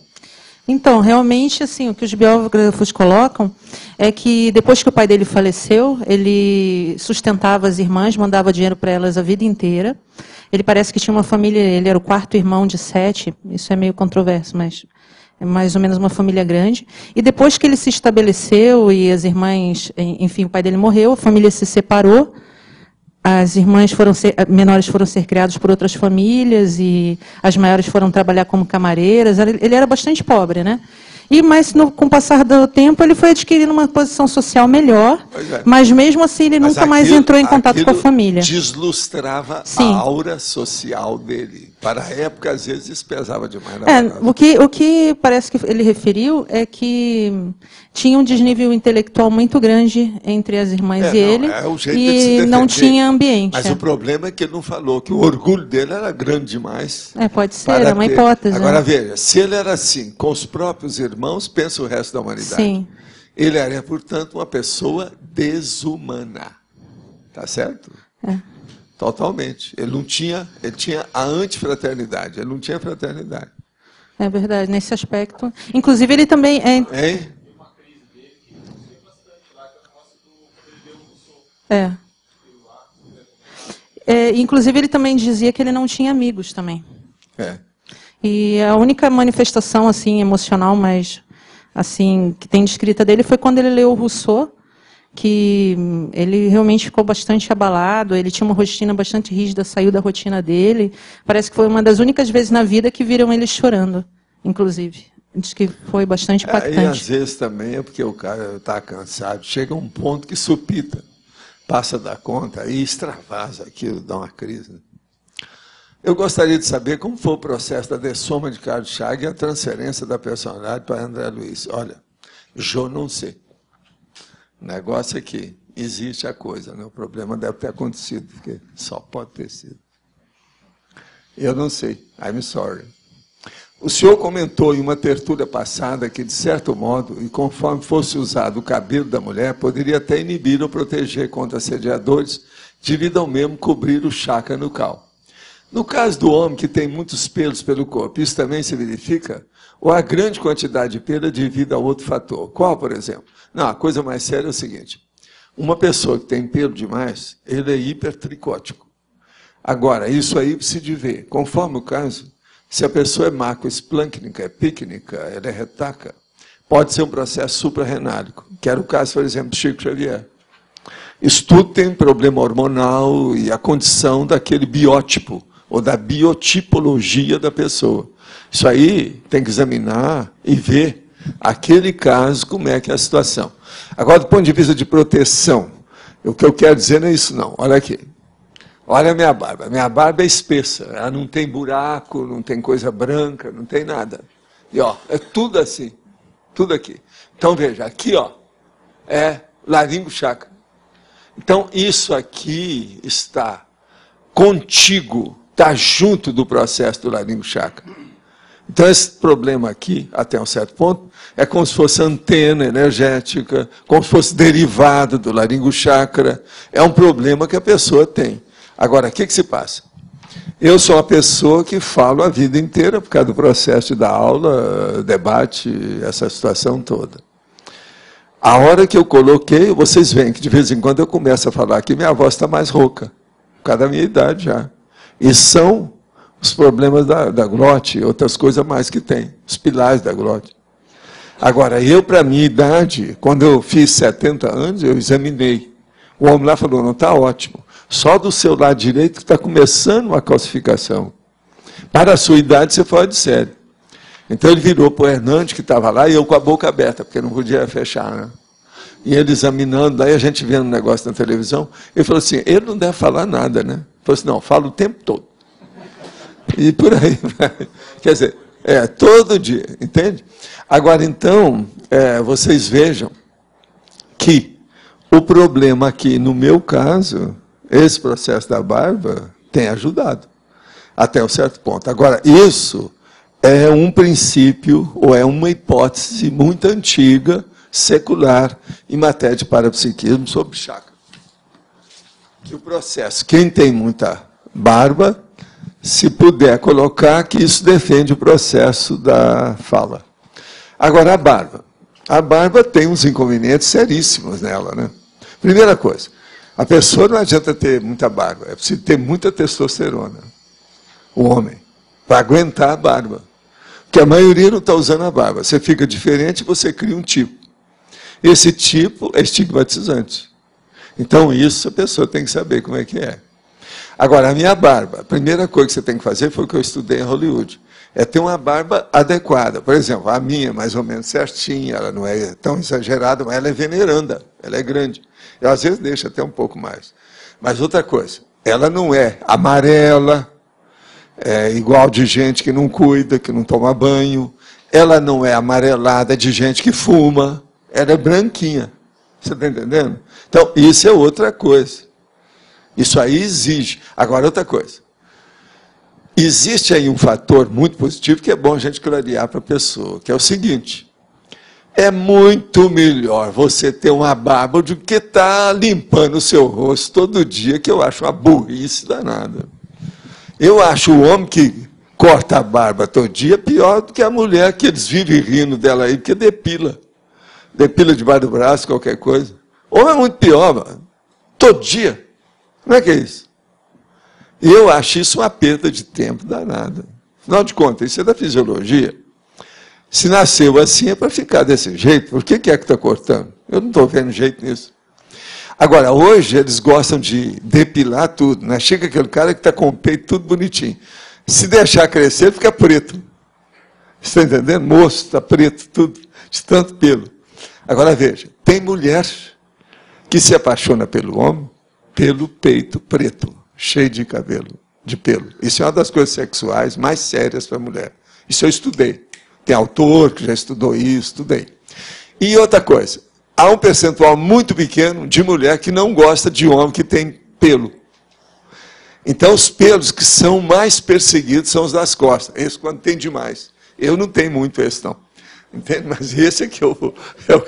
S11: Então, realmente, assim, o que os biógrafos colocam é que depois que o pai dele faleceu, ele sustentava as irmãs, mandava dinheiro para elas a vida inteira. Ele parece que tinha uma família, ele era o 4º irmão de 7, isso é meio controverso, mas é mais ou menos uma família grande. E depois que ele se estabeleceu e as irmãs, enfim, o pai dele morreu, a família se separou, as irmãs menores foram ser criadas por outras famílias e as maiores foram trabalhar como camareiras. Ele era bastante pobre, né? Mas com o passar do tempo ele foi adquirindo uma posição social melhor, mas mesmo assim ele nunca mais entrou em contato com a família.
S1: Deslustrava a aura social dele. Para a época, às vezes, isso pesava demais.
S11: O que parece que ele referiu é que tinha um desnível intelectual muito grande entre as irmãs e ele, e não tinha ambiente.
S1: Mas o problema é que ele não falou que o orgulho dele era grande demais.
S11: Pode ser, é uma hipótese.
S1: Agora, veja, se ele era assim, com os próprios irmãos, pensa o resto da humanidade.
S11: Sim.
S1: Ele era, portanto, uma pessoa desumana. Tá certo? Totalmente. Ele tinha a antifraternidade, ele não tinha fraternidade.
S11: É verdade, nesse aspecto. Inclusive, ele também... Inclusive, ele também dizia que ele não tinha amigos também. E a única manifestação assim emocional, mas assim que tem descrita dele, foi quando ele leu o Rousseau, que ele realmente ficou bastante abalado. Ele tinha uma rotina bastante rígida, saiu da rotina dele. Parece que foi uma das únicas vezes na vida que viram ele chorando, inclusive. Diz que foi bastante impactante.
S1: E às vezes também é porque o cara está cansado, chega a um ponto que supita, passa da conta e extravasa aquilo, dá uma crise. Eu gostaria de saber como foi o processo da dessoma de Carl Chag e a transferência da personalidade para André Luiz. Olha, eu não sei. O negócio é que existe a coisa, né? O problema deve ter acontecido, porque só pode ter sido. Eu não sei, I'm sorry. O senhor comentou em uma tertúlia passada que, de certo modo, e conforme fosse usado o cabelo da mulher, poderia até inibir ou proteger contra assediadores, devido ao mesmo cobrir o chakra nucal. No caso do homem que tem muitos pelos pelo corpo, isso também se verifica? Ou a grande quantidade de pelo é devido a outro fator? Qual, por exemplo? Não, a coisa mais séria é o seguinte. Uma pessoa que tem pelo demais, ele é hipertricótico. Agora, isso aí precisa ver. Conforme o caso, se a pessoa é macroesplâncnica, é pícnica, ela é retaca, pode ser um processo suprarrenálico, que era o caso, por exemplo, de Chico Xavier. Isso tudo tem um problema hormonal e a condição daquele biótipo, ou da biotipologia da pessoa. Isso aí tem que examinar e ver aquele caso, como é que é a situação. Agora, do ponto de vista de proteção, o que eu quero dizer não é isso, não. Olha aqui. Olha a minha barba. A minha barba é espessa. Ela não tem buraco, não tem coisa branca, não tem nada. E, ó, é tudo assim. Tudo aqui. Então, veja, aqui, ó, é laringo chakra. Então, isso aqui está contíguo, está junto do processo do laringo chakra. Então, esse problema aqui, até um certo ponto, é como se fosse antena energética, como se fosse derivado do laringo chakra. É um problema que a pessoa tem. Agora, o que se passa? Eu sou uma pessoa que falo a vida inteira, por causa do processo de dar aula, debate, essa situação toda. A hora que eu coloquei, vocês veem que de vez em quando eu começo a falar que minha voz está mais rouca, por causa da minha idade já. E são os problemas da glote, outras coisas mais que tem, os pilares da glote. Agora, eu, para a minha idade, quando eu fiz 70 anos, eu examinei. O homem lá falou, não, está ótimo. Só do seu lado direito que está começando uma calcificação. Para a sua idade, você pode sério. Então, ele virou para o Hernandes, que estava lá, e eu com a boca aberta, porque não podia fechar, né? E ele examinando, daí a gente vendo um negócio na televisão, ele falou assim, ele não deve falar nada, né? Ele falou assim, não, fala o tempo todo. E por aí, quer dizer, todo dia, entende? Agora, então, vocês vejam que o problema aqui, no meu caso, esse processo da barba tem ajudado, até um certo ponto. Agora, isso é um princípio, ou é uma hipótese muito antiga, secular, em matéria de parapsiquismo sobre chakra. Que o processo, quem tem muita barba, se puder colocar, que isso defende o processo da fala. Agora, a barba tem uns inconvenientes seríssimos nela, né? Primeira coisa, a pessoa não adianta ter muita barba, é preciso ter muita testosterona, o homem, para aguentar a barba. Porque a maioria não está usando a barba. Você fica diferente, você cria um tipo. Esse tipo é estigmatizante. Então, isso a pessoa tem que saber como é que é. Agora, a minha barba, a primeira coisa que você tem que fazer foi o que eu estudei em Hollywood. É ter uma barba adequada. Por exemplo, a minha, mais ou menos certinha, ela não é tão exagerada, mas ela é veneranda, ela é grande. Eu, às vezes, deixo até um pouco mais. Mas outra coisa, ela não é amarela, igual de gente que não cuida, que não toma banho. Ela não é amarelada de gente que fuma. Ela é branquinha. Você está entendendo? Então, isso é outra coisa. Isso aí exige. Agora, outra coisa. Existe aí um fator muito positivo que é bom a gente clarear para a pessoa, que é o seguinte. É muito melhor você ter uma barba do que estar limpando o seu rosto todo dia, que eu acho uma burrice danada. Eu acho o homem que corta a barba todo dia pior do que a mulher que eles vivem rindo dela aí, porque depila. Depila debaixo do braço, qualquer coisa. Homem é muito pior, mano. Todo dia. Como é que é isso? E eu acho isso uma perda de tempo danada. Afinal de contas, isso é da fisiologia. Se nasceu assim, é para ficar desse jeito. Por que é que está cortando? Eu não estou vendo jeito nisso. Agora, hoje, eles gostam de depilar tudo, né? Chega aquele cara que está com o peito tudo bonitinho. Se deixar crescer, fica preto. Você está entendendo? Moço, está preto, tudo, de tanto pelo. Agora, veja, tem mulher que se apaixona pelo homem pelo peito preto, cheio de cabelo, de pelo. Isso é uma das coisas sexuais mais sérias para a mulher. Isso eu estudei. Tem autor que já estudou isso, estudei. E outra coisa, há um percentual muito pequeno de mulher que não gosta de homem que tem pelo. Então, os pelos que são mais perseguidos são os das costas. Esse quando tem demais. Eu não tenho muito esse, não. Entende? Mas esse aqui é o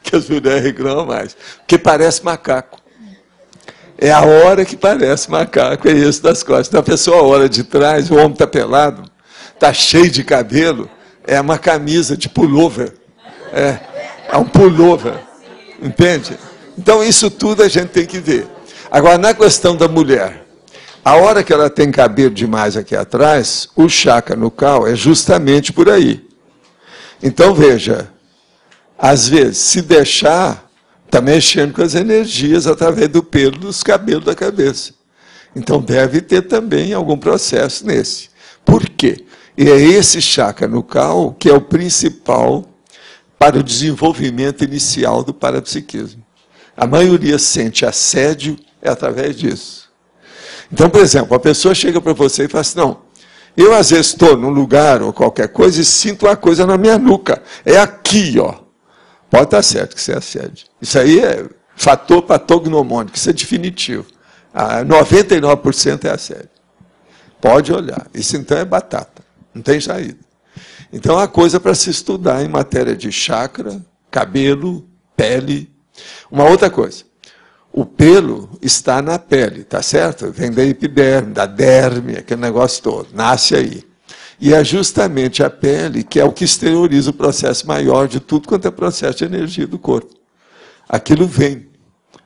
S1: que as mulheres reclamam mais. Porque parece macaco. É a hora que parece macaco, é esse das costas. Então, a pessoa olha de trás, o homem está pelado, está cheio de cabelo, é uma camisa de pullover. É um pullover. Entende? Então, isso tudo a gente tem que ver. Agora, na questão da mulher, a hora que ela tem cabelo demais aqui atrás, o chakra nucal é justamente por aí. Então, veja, às vezes, se deixar, está mexendo com as energias através do pelo dos cabelos da cabeça. Então, deve ter também algum processo nesse. Por quê? E é esse chakra nucal que é o principal para o desenvolvimento inicial do parapsiquismo. A maioria sente assédio através disso. Então, por exemplo, a pessoa chega para você e fala assim, não, eu às vezes estou num lugar ou qualquer coisa e sinto uma coisa na minha nuca. É aqui, ó. Pode estar certo que você é assédio. Isso aí é fator patognomônico, isso é definitivo. 99% é assédio. Pode olhar. Isso então é batata. Não tem saída. Então, há coisa para se estudar em matéria de chakra, cabelo, pele. Uma outra coisa. O pelo está na pele, tá certo? Vem da epiderme, da derme, aquele negócio todo. Nasce aí. E é justamente a pele que é o que exterioriza o processo maior de tudo quanto é processo de energia do corpo. Aquilo vem,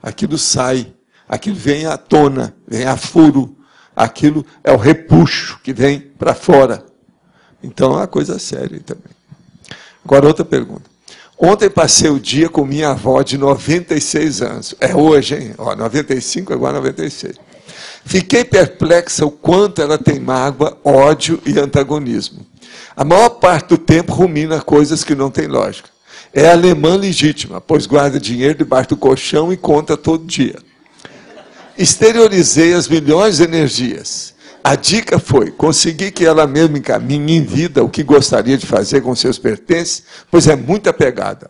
S1: aquilo sai, aquilo vem à tona, vem a furo. Aquilo é o repuxo que vem para fora. Então, é uma coisa séria também. Agora, outra pergunta. Ontem passei o dia com minha avó de 96 anos. É hoje, hein? 95 é igual a 96. Fiquei perplexa o quanto ela tem mágoa, ódio e antagonismo. A maior parte do tempo rumina coisas que não têm lógica. É alemã legítima, pois guarda dinheiro debaixo do colchão e conta todo dia. Exteriorizei as milhões de energias. A dica foi conseguir que ela mesma encaminhe em vida o que gostaria de fazer com seus pertences, pois é muito apegada.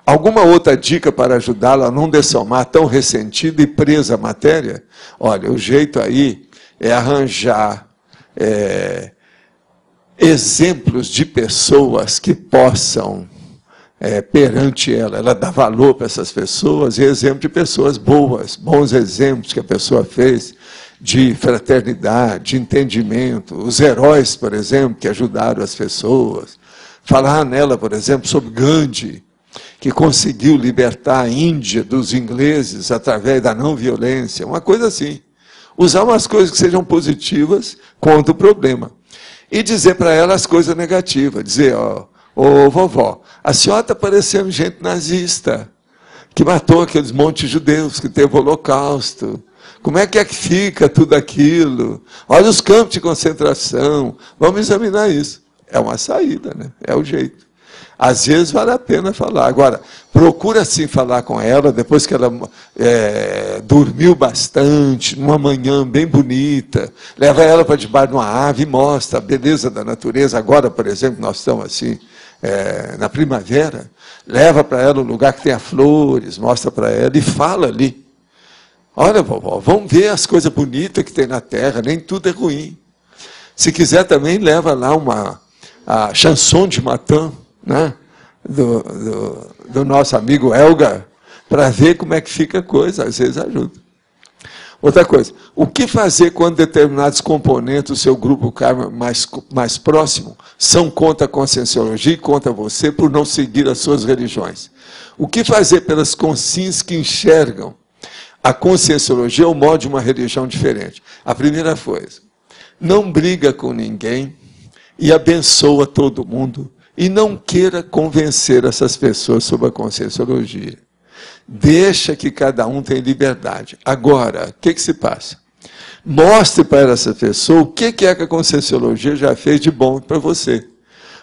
S1: Alguma outra dica para ajudá-la a não dessomar tão ressentida e presa à matéria? Olha, o jeito aí é arranjar exemplos de pessoas que possam, perante ela dá valor para essas pessoas, e exemplo de pessoas boas, bons exemplos que a pessoa fez, de fraternidade, de entendimento, os heróis, por exemplo, que ajudaram as pessoas. Falar nela, por exemplo, sobre Gandhi, que conseguiu libertar a Índia dos ingleses através da não violência, uma coisa assim. Usar umas coisas que sejam positivas contra o problema. E dizer para ela as coisas negativas, dizer, ô vovó, a senhora está parecendo gente nazista, que matou aqueles montes de judeus, que teve o Holocausto. Como é que fica tudo aquilo? Olha os campos de concentração. Vamos examinar isso. É uma saída, né? É o jeito. Às vezes vale a pena falar. Agora, procura sim falar com ela, depois que ela dormiu bastante, numa manhã bem bonita, leva ela para debaixo de uma árvore e mostra a beleza da natureza. Agora, por exemplo, nós estamos assim, na primavera, leva para ela um lugar que tenha flores, mostra para ela e fala ali. Olha, vovó, vamos ver as coisas bonitas que tem na terra, nem tudo é ruim. Se quiser também, leva lá a chanson de Matan, né? do nosso amigo Elgar, para ver como é que fica a coisa, às vezes ajuda. Outra coisa, o que fazer quando determinados componentes do seu grupo karma mais próximo são contra a conscienciologia e contra você por não seguir as suas religiões? O que fazer pelas consciências que enxergam a conscienciologia ao modo de uma religião diferente? A primeira coisa, não briga com ninguém e abençoa todo mundo e não queira convencer essas pessoas sobre a conscienciologia. Deixa que cada um tenha liberdade. Agora, o que se passa? Mostre para essa pessoa o que é que a conscienciologia já fez de bom para você.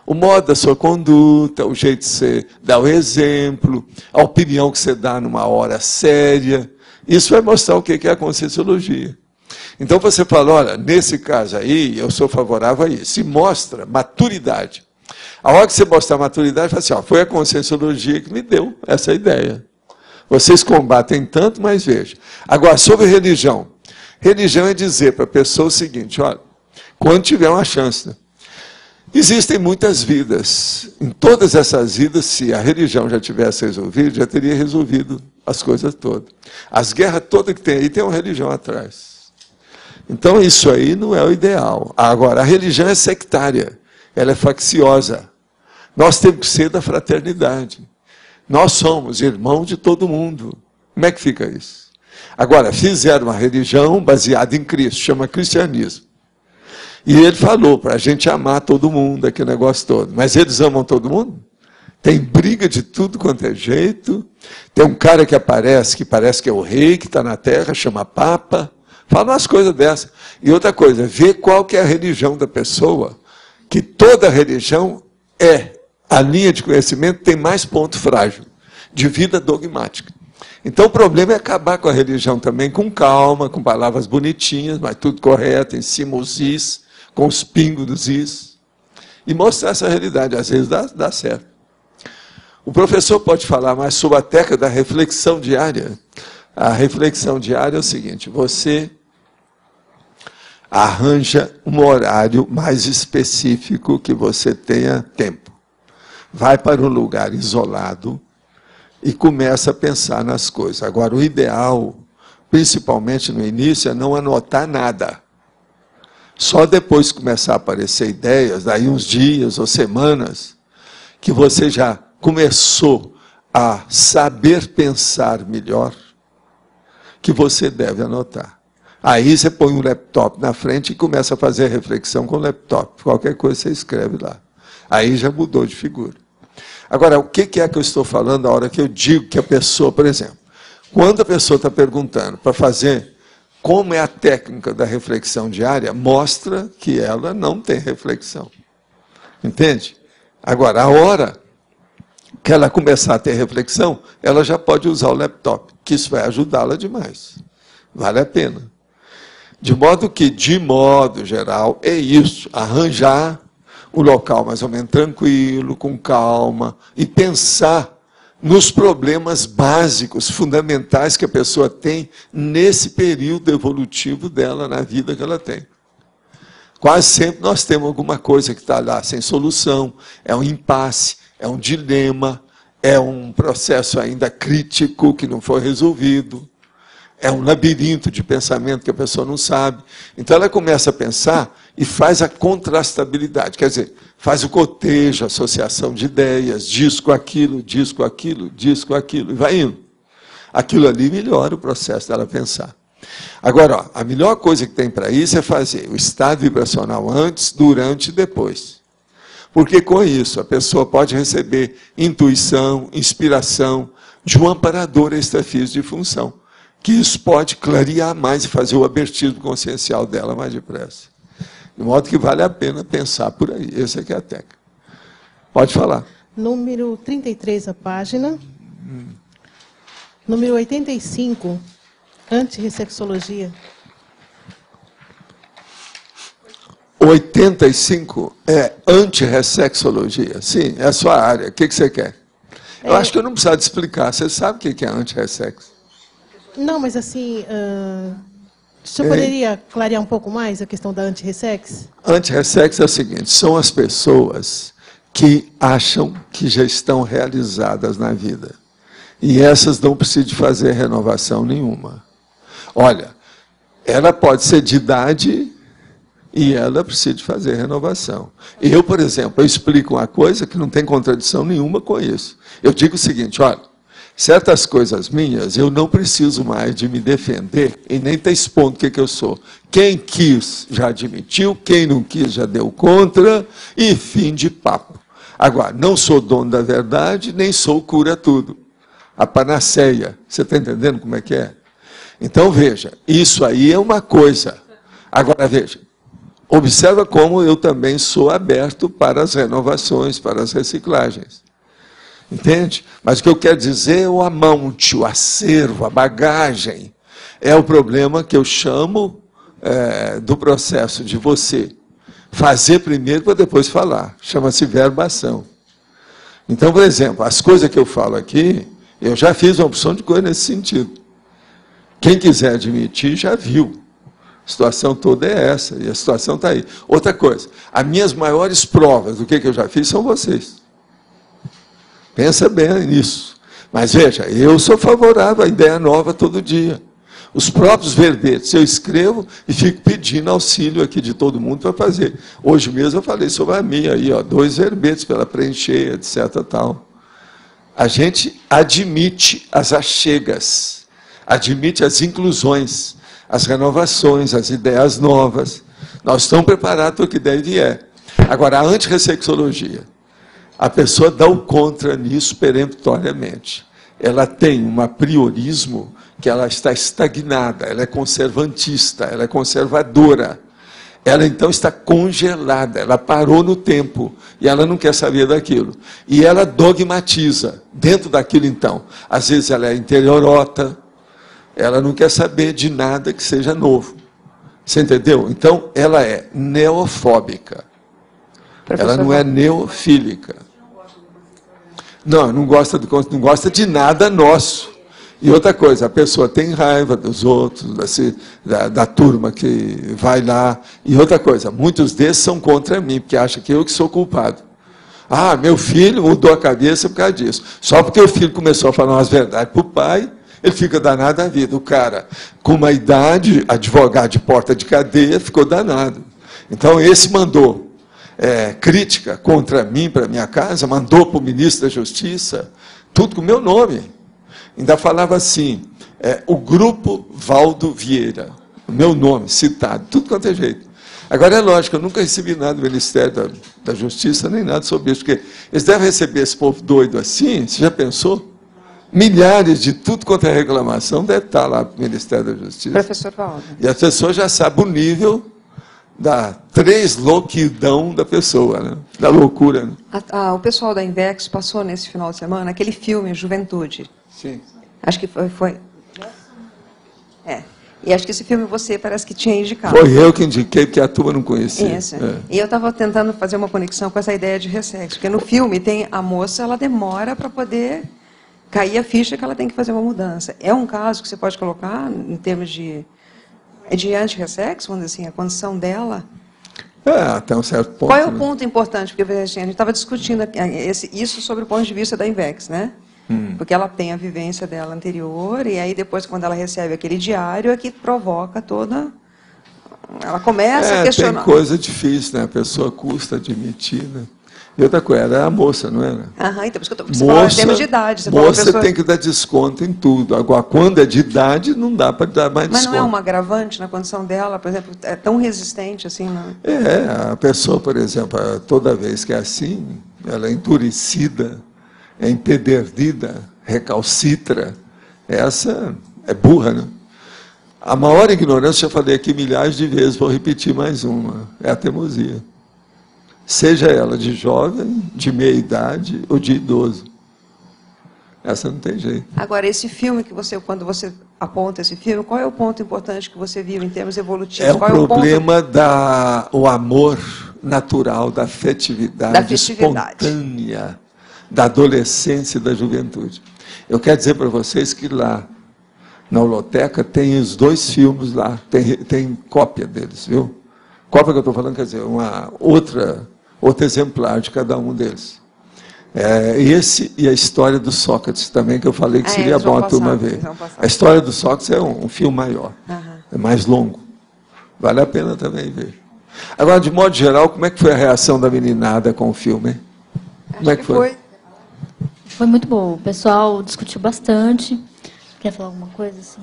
S1: O modo da sua conduta, o jeito de você dar o exemplo, a opinião que você dá numa hora séria. Isso vai mostrar o que é a conscienciologia. Então você fala, olha, nesse caso aí, eu sou favorável a isso. E mostra maturidade. A hora que você mostrar maturidade, fala assim, ó, foi a conscienciologia que me deu essa ideia. Vocês combatem tanto, mas veja. Agora, sobre religião. Religião é dizer para a pessoa o seguinte, olha, quando tiver uma chance, né? Existem muitas vidas. Em todas essas vidas, se a religião já tivesse resolvido, já teria resolvido as coisas todas. As guerras todas que tem aí, tem uma religião atrás. Então, isso aí não é o ideal. Agora, a religião é sectária. Ela é facciosa. Nós temos que ser da fraternidade. Nós somos irmãos de todo mundo. Como é que fica isso? Agora, fizeram uma religião baseada em Cristo, chama cristianismo. E ele falou para a gente amar todo mundo, aquele negócio todo. Mas eles amam todo mundo? Tem briga de tudo quanto é jeito. Tem um cara que aparece, que parece que é o rei, que está na terra, chama Papa. Fala umas coisas dessas. E outra coisa, vê qual que é a religião da pessoa, que toda religião a linha de conhecimento tem mais ponto frágil, de vida dogmática. Então o problema é acabar com a religião também com calma, com palavras bonitinhas, mas tudo correto, em cima os is, com os pingos dos is, e mostrar essa realidade. Às vezes dá certo. O professor pode falar mais sobre a técnica da reflexão diária. A reflexão diária é o seguinte, você arranja um horário mais específico que você tenha tempo. Vai para um lugar isolado e começa a pensar nas coisas. Agora, o ideal, principalmente no início, é não anotar nada. Só depois que começar a aparecer ideias, daí uns dias ou semanas, que você já começou a saber pensar melhor, que você deve anotar. Aí você põe um laptop na frente e começa a fazer reflexão com o laptop. Qualquer coisa você escreve lá. Aí já mudou de figura. Agora, o que é que eu estou falando na hora que eu digo que a pessoa, por exemplo, quando a pessoa está perguntando para fazer como é a técnica da reflexão diária, mostra que ela não tem reflexão. Entende? Agora, a hora que ela começar a ter reflexão, ela já pode usar o laptop, que isso vai ajudá-la demais. Vale a pena. De modo que, de modo geral, é isso, arranjar um local mais ou menos tranquilo, com calma, e pensar nos problemas básicos, fundamentais que a pessoa tem nesse período evolutivo dela, na vida que ela tem. Quase sempre nós temos alguma coisa que está lá sem solução, é um impasse, é um dilema, é um processo ainda crítico que não foi resolvido, é um labirinto de pensamento que a pessoa não sabe. Então ela começa a pensar e faz a contrastabilidade, quer dizer, faz o cotejo, a associação de ideias, diz com aquilo, diz com aquilo, diz com aquilo, e vai indo. Aquilo ali melhora o processo dela pensar. Agora, ó, a melhor coisa que tem para isso é fazer o estado vibracional antes, durante e depois. Porque com isso a pessoa pode receber intuição, inspiração de um amparador extrafísico de função, que isso pode clarear mais e fazer o abertismo consciencial dela mais depressa. De modo que vale a pena pensar por aí. Essa aqui é a técnica. Pode falar.
S12: Número 33, a página. Número 85, antirressexologia.
S1: 85 é antirressexologia. Sim, é a sua área. O que você quer? Eu acho que eu não preciso te explicar. Você sabe o que é antirressexo?
S12: Não, mas assim, o senhor poderia clarear um pouco mais a questão da antirressex?
S1: Antirressex é o seguinte, são as pessoas que acham que já estão realizadas na vida. E essas não precisam de fazer renovação nenhuma. Olha, ela pode ser de idade e ela precisa de fazer renovação. Eu, por exemplo, eu explico uma coisa que não tem contradição nenhuma com isso. Eu digo o seguinte, olha, certas coisas minhas, eu não preciso mais de me defender e nem estar expondo o que eu sou. Quem quis já admitiu, quem não quis já deu contra, e fim de papo. Agora, não sou dono da verdade, nem sou cura-tudo. A panaceia, você está entendendo como é que é? Então, veja, isso aí é uma coisa. Agora, veja, observa como eu também sou aberto para as renovações, para as reciclagens. Entende? Mas o que eu quero dizer é o amonte, o acervo, a bagagem. É o problema que eu chamo do processo de você fazer primeiro para depois falar. Chama-se verbação. Então, por exemplo, as coisas que eu falo aqui, eu já fiz uma opção de coisa nesse sentido. Quem quiser admitir, já viu. A situação toda é essa, e a situação está aí. Outra coisa, as minhas maiores provas do que eu já fiz são vocês. Pensa bem nisso. Mas veja, eu sou favorável à ideia nova todo dia. Os próprios verbetes, eu escrevo e fico pedindo auxílio aqui de todo mundo para fazer. Hoje mesmo eu falei sobre a minha, aí, 2 verbetes para ela preencher, etc. Tal. A gente admite as achegas, admite as inclusões, as renovações, as ideias novas. Nós estamos preparados para o que der e vier. Agora, a antirreflexologia, a pessoa dá o contra nisso peremptoriamente. Ela tem um apriorismo que ela está estagnada, ela é conservantista, ela é conservadora. Ela, então, está congelada, ela parou no tempo, e ela não quer saber daquilo. E ela dogmatiza dentro daquilo, então. Às vezes ela é interiorota, ela não quer saber de nada que seja novo. Você entendeu? Então, ela é neofóbica. Ela não é neofílica. Não gosta de nada nosso. E outra coisa, a pessoa tem raiva dos outros, da turma que vai lá. E outra coisa, muitos desses são contra mim, porque acham que eu que sou culpado. Ah, meu filho mudou a cabeça por causa disso. Só porque o filho começou a falar umas verdades para o pai, ele fica danado da vida. O cara, com uma idade, advogado de porta de cadeia, ficou danado. Então, esse mandou crítica contra mim, para minha casa, mandou para o ministro da Justiça, tudo com o meu nome. Ainda falava assim, o grupo Valdo Vieira, o meu nome, citado, tudo quanto é jeito. Agora, é lógico, eu nunca recebi nada do Ministério da Justiça, nem nada sobre isso, porque eles devem receber esse povo doido assim, você já pensou? Milhares de tudo quanto é reclamação deve estar lá para o Ministério da Justiça.
S4: Professor Valdo.
S1: E as pessoas já sabem o nível da treslouquidão da pessoa, né? Da loucura. Né?
S4: O pessoal da Invex passou nesse final de semana aquele filme Juventude.
S1: Sim.
S4: Acho que foi. E acho que esse filme você parece que tinha indicado.
S1: Foi eu que indiquei, porque a turma não conhecia.
S4: Isso. E eu estava tentando fazer uma conexão com essa ideia de ressexo, porque no filme tem a moça, ela demora para poder cair a ficha que ela tem que fazer uma mudança. É um caso que você pode colocar em termos de anti-ressexo, vamos dizer assim, a condição dela?
S1: Até um certo ponto.
S4: Qual é o ponto importante? Porque assim, a gente estava discutindo isso sobre o ponto de vista da Invex, né? Porque ela tem a vivência dela anterior, e aí depois, quando ela recebe aquele diário, é que provoca toda... Ela começa a questionar.
S1: Tem coisa difícil, né? A pessoa custa admitir, né? E outra coisa, era a moça, não era?
S4: Então, por isso que você fala em termos de idade.
S1: Moça pessoa... tem que dar desconto em tudo. Agora, quando é de idade, não dá para dar mais desconto.
S4: Mas não é um agravante na condição dela, por exemplo, é tão resistente assim? Não?
S1: A pessoa, por exemplo, toda vez que é assim, ela é endurecida, é empederdida, recalcitra. Essa é burra, né? A maior ignorância, já falei aqui milhares de vezes, vou repetir mais uma, é a teimosia. Seja ela de jovem, de meia-idade ou de idoso. Essa não tem jeito.
S4: Agora, esse filme que você, quando você aponta esse filme, qual é o ponto importante que você viu em termos evolutivos?
S1: Qual o problema do amor natural, da afetividade espontânea, da adolescência e da juventude. Eu quero dizer para vocês que lá, na Holoteca, tem os 2 filmes lá, tem cópia deles, viu? Cópia que eu estou falando, quer dizer, uma outra outro exemplar de cada um deles. Esse e a história do Sócrates também, que eu falei que seria bom a turma ver. A história do Sócrates é um filme maior, é mais longo. Vale a pena também ver. Agora, de modo geral, como é que foi a reação da meninada com o filme? Como é que foi?
S13: Foi muito bom. O pessoal discutiu bastante. Quer falar alguma coisa assim?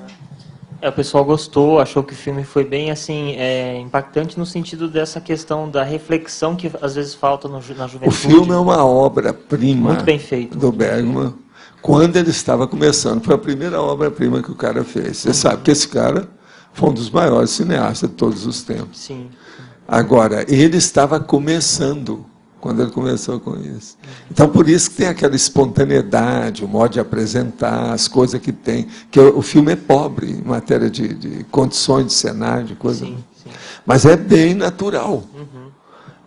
S14: O pessoal gostou, achou que o filme foi bem assim, impactante no sentido dessa questão da reflexão que às vezes falta na juventude.
S1: O filme é uma obra-prima
S14: muito bem feito
S1: do Bergman, quando ele estava começando. Foi a primeira obra-prima que o cara fez. Você sabe que esse cara foi um dos maiores cineastas de todos os tempos.
S14: Sim.
S1: Agora, ele estava começando quando ele começou com isso. Então, por isso que tem aquela espontaneidade, o modo de apresentar, as coisas que tem. Que o filme é pobre em matéria de condições de cenário, de coisa.
S14: Sim, sim.
S1: Mas é bem natural.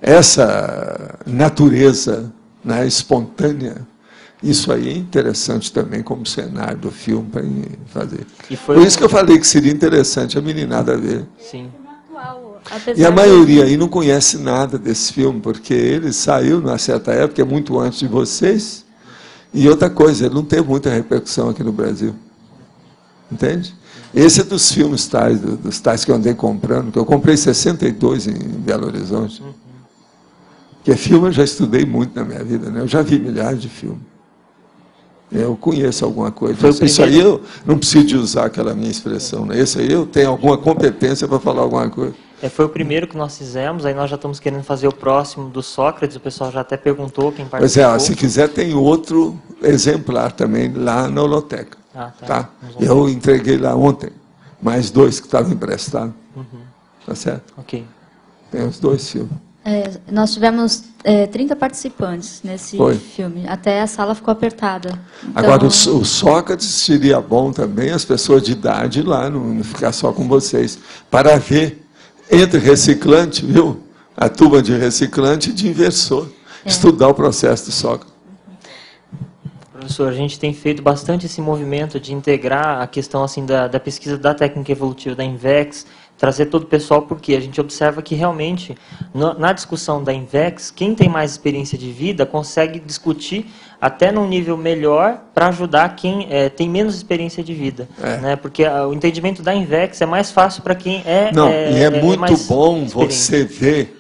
S1: Essa natureza, né, espontânea, isso aí é interessante também como cenário do filme para fazer. Por isso que eu falei que seria interessante a meninada ver.
S14: Sim.
S1: E a maioria aí não conhece nada desse filme, porque ele saiu numa certa época, muito antes de vocês, e outra coisa, ele não teve muita repercussão aqui no Brasil. Entende? Esse é dos filmes tais, dos tais que eu andei comprando, que eu comprei 62 em Belo Horizonte. Porque filme eu já estudei muito na minha vida, né? Eu já vi milhares de filmes. Eu conheço alguma coisa. Isso aí eu não preciso de usar aquela minha expressão, né? Esse aí eu tenho alguma competência para falar alguma coisa.
S14: Foi o primeiro que nós fizemos, aí nós já estamos querendo fazer o próximo do Sócrates, o pessoal já até perguntou quem participou.
S1: Pois se quiser tem outro exemplar também lá na Holoteca. Tá? Eu entreguei lá ontem, mais 2 que estavam emprestados. Tá certo?
S14: Ok.
S1: Tem os 2 filmes.
S13: Nós tivemos 30 participantes nesse filme. Até a sala ficou apertada. Então...
S1: Agora, o Sócrates seria bom também as pessoas de idade lá, não ficar só com vocês, para ver entre reciclante, viu? A turma de reciclante e de inversor. Estudar o processo do Sócrates.
S14: Professor, a gente tem feito bastante esse movimento de integrar a questão assim, da pesquisa da técnica evolutiva, da INVEX, trazer todo o pessoal, porque a gente observa que realmente, na discussão da INVEX, quem tem mais experiência de vida consegue discutir até num nível melhor para ajudar quem tem menos experiência de vida. Né? Porque o entendimento da INVEX é mais fácil para quem
S1: é muito bom você ver,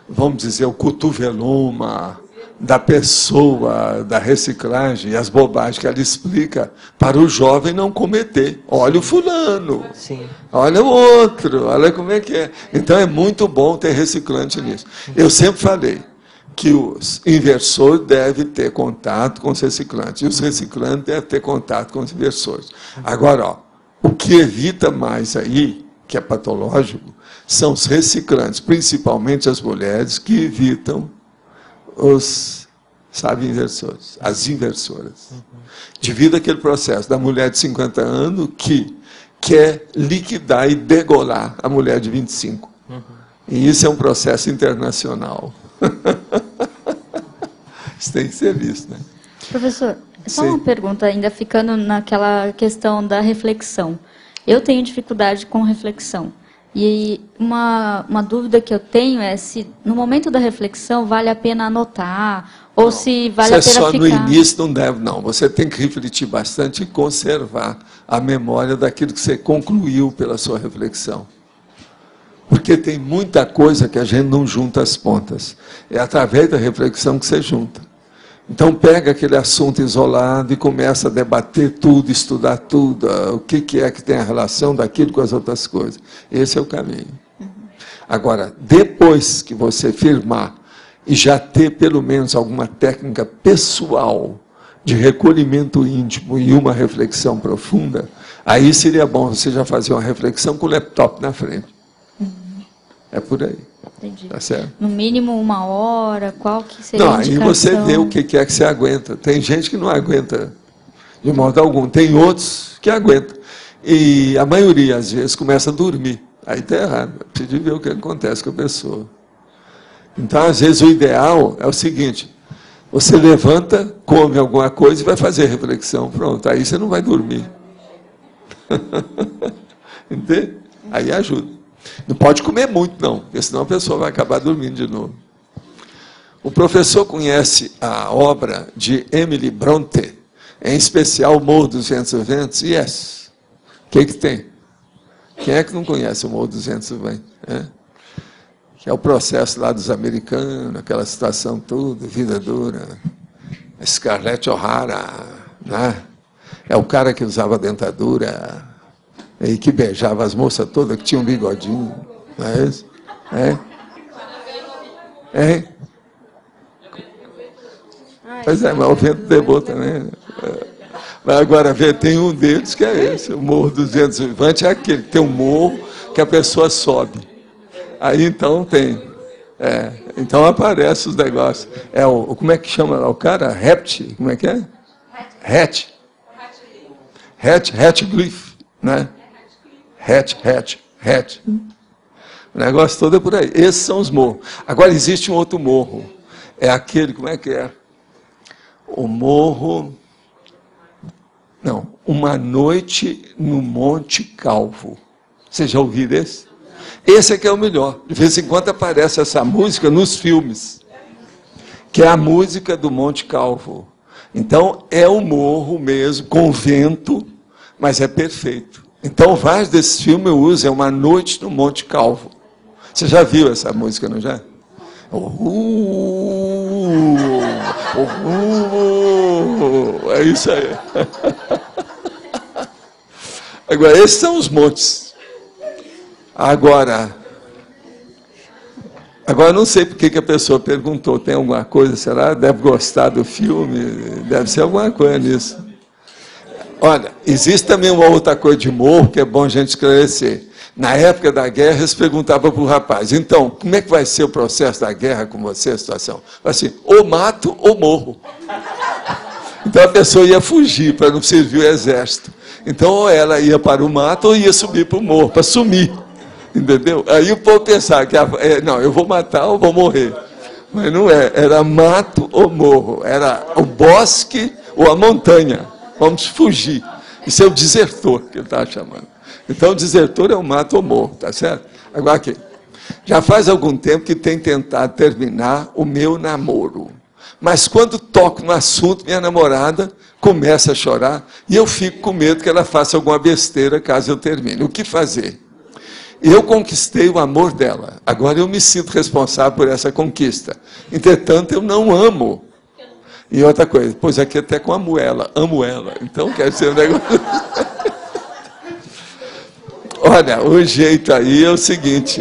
S1: vamos dizer, o cotoveloma da pessoa, da reciclagem, e as bobagens que ela explica para o jovem não cometer. Olha o fulano, olha o outro, olha como é que é. Então é muito bom ter reciclante nisso. Eu sempre falei que os inversores devem ter contato com os reciclantes, e os reciclantes devem ter contato com os inversores. Agora, o que evita mais aí, que é patológico, são os reciclantes, principalmente as mulheres, que evitam os, inversores, as inversoras. Devido àquele processo da mulher de 50 anos que quer liquidar e degolar a mulher de 25. E isso é um processo internacional. Isso tem que ser visto, né?
S13: Professor, só uma pergunta, ainda ficando naquela questão da reflexão. Eu tenho dificuldade com reflexão. E uma dúvida que eu tenho é se, no momento da reflexão, vale a pena anotar, ou se vale a pena
S1: ficar...
S13: no
S1: início não deve, não. Você tem que refletir bastante e conservar a memória daquilo que você concluiu pela sua reflexão. Porque tem muita coisa que a gente não junta as pontas. É através da reflexão que você junta. Então, pega aquele assunto isolado e começa a debater tudo, estudar tudo, o que é que tem a relação daquilo com as outras coisas. Esse é o caminho. Agora, depois que você firmar e já ter pelo menos alguma técnica pessoal de recolhimento íntimo e uma reflexão profunda, aí seria bom você já fazer uma reflexão com o laptop na frente. É por aí.
S13: Entendi.
S1: Tá certo?
S13: No mínimo 1 hora, qual que seria a indicação?
S1: Aí você vê o que é que você aguenta. Tem gente que não aguenta de modo algum. Tem outros que aguentam. E a maioria, às vezes, começa a dormir. Aí está errado. Precisa ver o que acontece com a pessoa. Então, às vezes, o ideal é o seguinte. Você levanta, come alguma coisa e vai fazer reflexão. Pronto, aí você não vai dormir. Entende? Aí ajuda. Não pode comer muito, não, porque senão a pessoa vai acabar dormindo de novo. O professor conhece a obra de Emily Bronte, em especial o Morro dos Ventos Ventos? Yes. O que tem? Quem é que não conhece o Morro dos Ventos Ventos? Que é o processo lá dos americanos, aquela situação toda, vida dura. Scarlett O'Hara, né? É o cara que usava dentadura e que beijava as moças todas que tinham um bigodinho. Não é isso? Pois é, mas o Vento Levou também. Mas agora, tem um deles que é esse, o Morro dos Ventos Ventos, é aquele que tem um morro que a pessoa sobe. Aí então tem. Então aparece os negócios. Como é que chama lá o cara? Hatch, como é que é? Hatchcliffe, né? Hatch. O negócio todo é por aí. Esses são os morros. Agora existe um outro morro. É aquele, como é que é? O morro... Não, Uma Noite no Monte Calvo. Vocês já ouviram esse? Esse é que é o melhor. De vez em quando aparece essa música nos filmes, que é a música do Monte Calvo. Então, é o morro mesmo, com vento, mas é perfeito. Então, vários desses filmes eu uso, é Uma Noite no Monte Calvo. Você já viu essa música, não já? É isso aí. Agora, esses são os montes. Agora não sei por que a pessoa perguntou. Tem alguma coisa, será? Deve gostar do filme, deve ser alguma coisa nisso. Olha, existe também uma outra coisa de morro que é bom a gente esclarecer. Na época da guerra, eles perguntavam para o rapaz, então, como é que vai ser o processo da guerra com você, a situação? Assim, ou mato ou morro. Então a pessoa ia fugir para não servir o exército. Então, ou ela ia para o mato ou ia subir para o morro, para sumir. Entendeu? Aí o povo pensava que, não, eu vou matar ou vou morrer. Mas não é, era mato ou morro. Era o bosque ou a montanha. Vamos fugir. Isso é o desertor que ele estava chamando. Então, o desertor é o mato ou morro, tá certo? Agora aqui. Já faz algum tempo que tenho tentado terminar o meu namoro. Mas quando toco no assunto, minha namorada começa a chorar e eu fico com medo que ela faça alguma besteira caso eu termine. O que fazer? Eu conquistei o amor dela. Agora eu me sinto responsável por essa conquista. Entretanto, eu não amo. E outra coisa, pois aqui até com amo ela. Então, quer dizer um negócio... Olha, o jeito aí é o seguinte,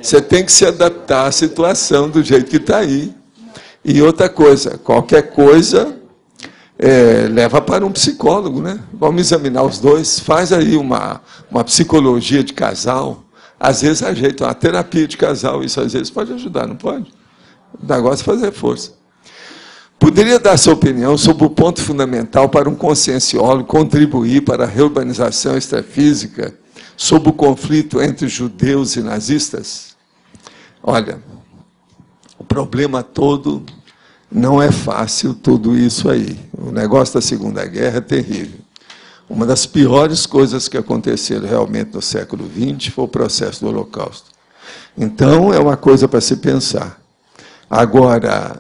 S1: você tem que se adaptar à situação do jeito que está aí. E outra coisa, qualquer coisa, leva para um psicólogo, né? Vamos examinar os dois, faz aí uma psicologia de casal, às vezes ajeita uma terapia de casal, isso às vezes pode ajudar, não pode? O negócio é fazer força. Poderia dar sua opinião sobre o ponto fundamental para um conscienciólogo contribuir para a reurbanização extrafísica sobre o conflito entre judeus e nazistas? Olha, o problema todo não é fácil tudo isso aí. O negócio da Segunda Guerra é terrível. Uma das piores coisas que aconteceram realmente no século XX foi o processo do Holocausto. Então, é uma coisa para se pensar. Agora,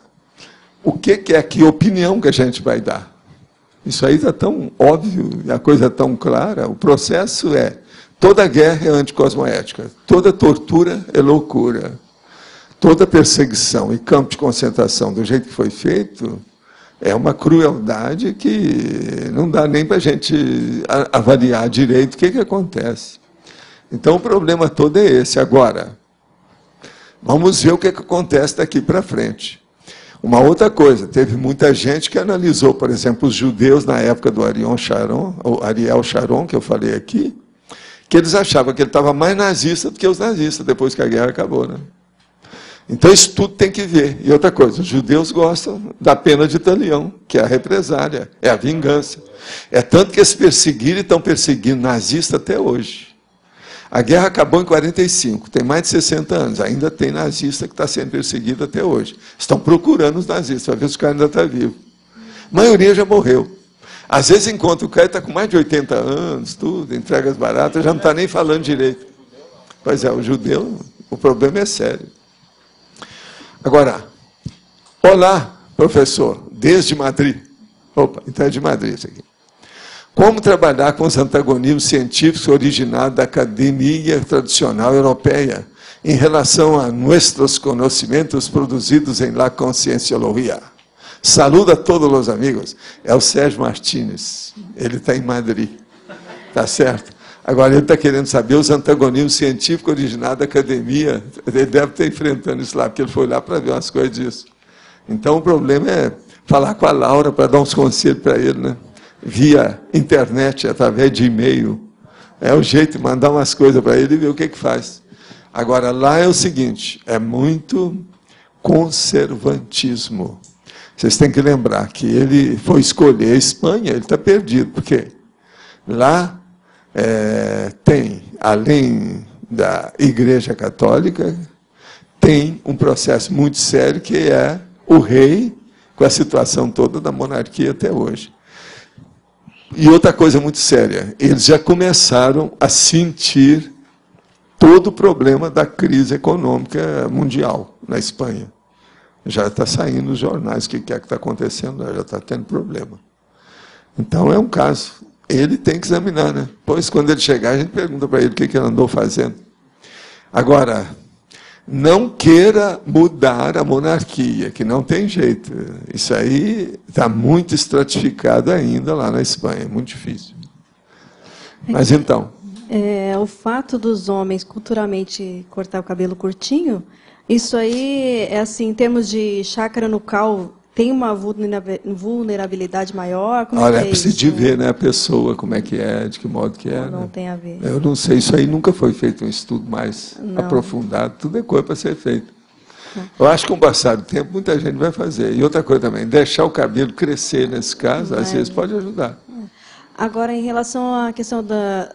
S1: o que é que opinião que a gente vai dar? Isso aí está tão óbvio, a coisa é tão clara. O processo é, toda guerra é anticosmoética, toda tortura é loucura, toda perseguição e campo de concentração do jeito que foi feito é uma crueldade que não dá nem para a gente avaliar direito o que acontece. Então, o problema todo é esse. Agora, vamos ver o que acontece daqui para frente. Uma outra coisa, teve muita gente que analisou, por exemplo, os judeus na época do Ariel Sharon, que eu falei aqui, que eles achavam que ele estava mais nazista do que os nazistas, depois que a guerra acabou, né? Então, isso tudo tem que ver. E outra coisa, os judeus gostam da pena de talião, que é a represália, é a vingança. É tanto que eles perseguiram e estão perseguindo nazistas até hoje. A guerra acabou em 45, tem mais de 60 anos, ainda tem nazista que está sendo perseguido até hoje. Estão procurando os nazistas, para ver se o cara ainda está vivo. A maioria já morreu. Às vezes encontra o cara que está com mais de 80 anos, tudo, entregas baratas, já não está nem falando direito. Pois é, o judeu, o problema é sério. Agora, Olá, professor, desde Madrid. Opa, então é de Madrid isso aqui. Como trabalhar com os antagonismos científicos originados da academia tradicional europeia em relação a nossos conhecimentos produzidos em la Concienciologia? Saluda a todos os amigos. É o Sérgio Martínez. Ele está em Madrid. Tá certo? Agora, ele está querendo saber os antagonismos científicos originados da academia. Ele deve estar enfrentando isso lá, porque ele foi lá para ver umas coisas disso. Então, o problema é falar com a Laura para dar uns conselhos para ele, né? Via internet, através de e-mail. É o jeito de mandar umas coisas para ele e ver o que faz. Agora, lá é o seguinte, é muito conservantismo. Vocês têm que lembrar que ele foi escolher a Espanha, ele está perdido, porque lá tem, além da Igreja Católica, tem um processo muito sério que é o rei, com a situação toda da monarquia até hoje. E outra coisa muito séria, eles já começaram a sentir todo o problema da crise econômica mundial na Espanha. Já está saindo nos jornais o que é que está acontecendo, já está tendo problema. Então é um caso. Ele tem que examinar, né? Pois quando ele chegar, a gente pergunta para ele o que ele andou fazendo. Agora, não queira mudar a monarquia, que não tem jeito. Isso aí está muito estratificado ainda lá na Espanha, é muito difícil. Mas então...
S15: o fato dos homens culturalmente cortar o cabelo curtinho, isso aí, assim, em termos de chácara nucal, tem uma vulnerabilidade maior? Como
S1: olha,
S15: é
S1: precisa de ver, né, a pessoa, como é que é, de que modo que é.
S15: Não
S1: né?
S15: tem a ver.
S1: Eu não sei, isso aí nunca foi feito um estudo mais aprofundado, tudo é coisa para ser feito. Eu acho que com o passar do tempo, muita gente vai fazer. E outra coisa também, deixar o cabelo crescer nesse caso, às vezes pode ajudar.
S15: Agora, em relação à questão da...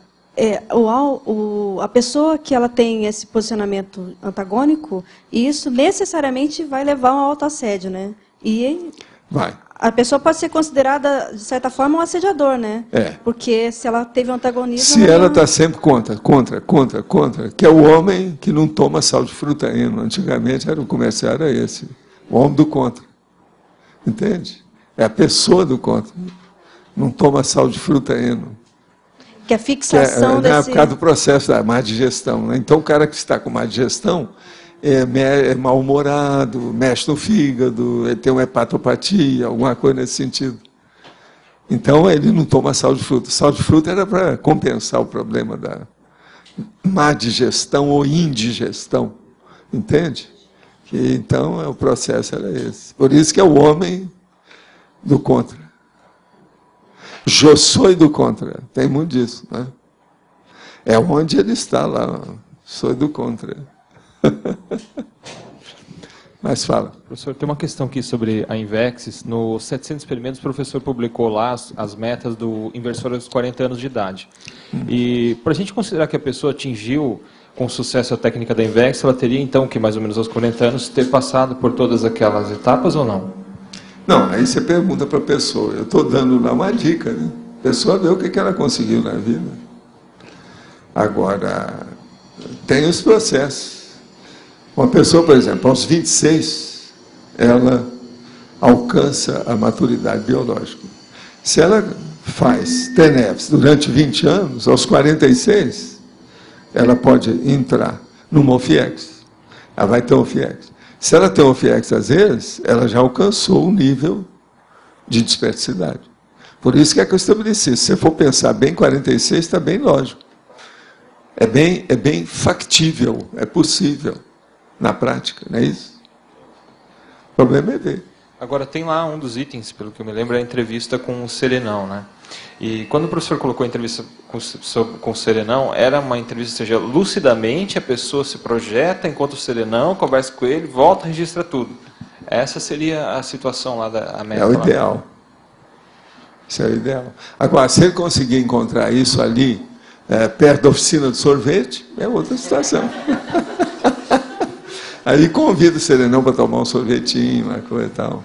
S15: a pessoa que ela tem esse posicionamento antagônico, isso necessariamente vai levar a um autoassédio, né? E
S1: vai.
S15: A pessoa pode ser considerada, de certa forma, um assediador, né?
S1: É.
S15: Porque se ela teve um antagonismo...
S1: Se ela está sempre contra, que é o homem que não toma sal de fruta eno. Antigamente o comercial era esse, o homem do contra. Entende? É a pessoa do contra. Não toma sal de fruta eno.
S15: Que a fixação desse...
S1: Por causa do processo da má digestão. Né? Então, o cara que está com má digestão é mal-humorado, mexe no fígado, ele tem uma hepatopatia, alguma coisa nesse sentido. Então, ele não toma sal de fruta. Sal de fruta era para compensar o problema da má digestão ou indigestão. Entende? Então, o processo era esse. Por isso que é o homem do contra. Eu sou do contra. Tem muito disso. Né? É onde ele está lá. Sou do contra. Mas fala.
S5: Professor, tem uma questão aqui sobre a Invex. Nos 700 experimentos, o professor publicou lá as metas do inversor aos 40 anos de idade. E para a gente considerar que a pessoa atingiu com sucesso a técnica da Invex, ela teria então que mais ou menos aos 40 anos ter passado por todas aquelas etapas ou não?
S1: Não, aí você pergunta para a pessoa. Eu estou dando lá uma dica, né? A pessoa vê o que ela conseguiu na vida. Agora, tem os processos. Uma pessoa, por exemplo, aos 26, ela alcança a maturidade biológica. Se ela faz TENEPS durante 20 anos, aos 46, ela pode entrar numa OFIEX. Ela vai ter um OFIEX. Se ela tem um OFIEX, às vezes, ela já alcançou o nível de dispersidade. Por isso que é que eu estabeleci. Se você for pensar bem, 46 está bem lógico. É bem factível, é possível. Na prática, não é isso? O problema é ver.
S5: Agora, tem lá um dos itens, pelo que eu me lembro, é a entrevista com o Serenão, né? E quando o professor colocou a entrevista com o Serenão, era uma entrevista, ou seja, lucidamente a pessoa se projeta enquanto o Serenão, conversa com ele, volta, registra tudo. Essa seria a situação lá da meta.
S1: É o ideal. Isso é o ideal. Agora, se ele conseguir encontrar isso ali, perto da oficina de sorvete, é outra situação. Aí convida o Serenão para tomar um sorvetinho, uma coisa e tal.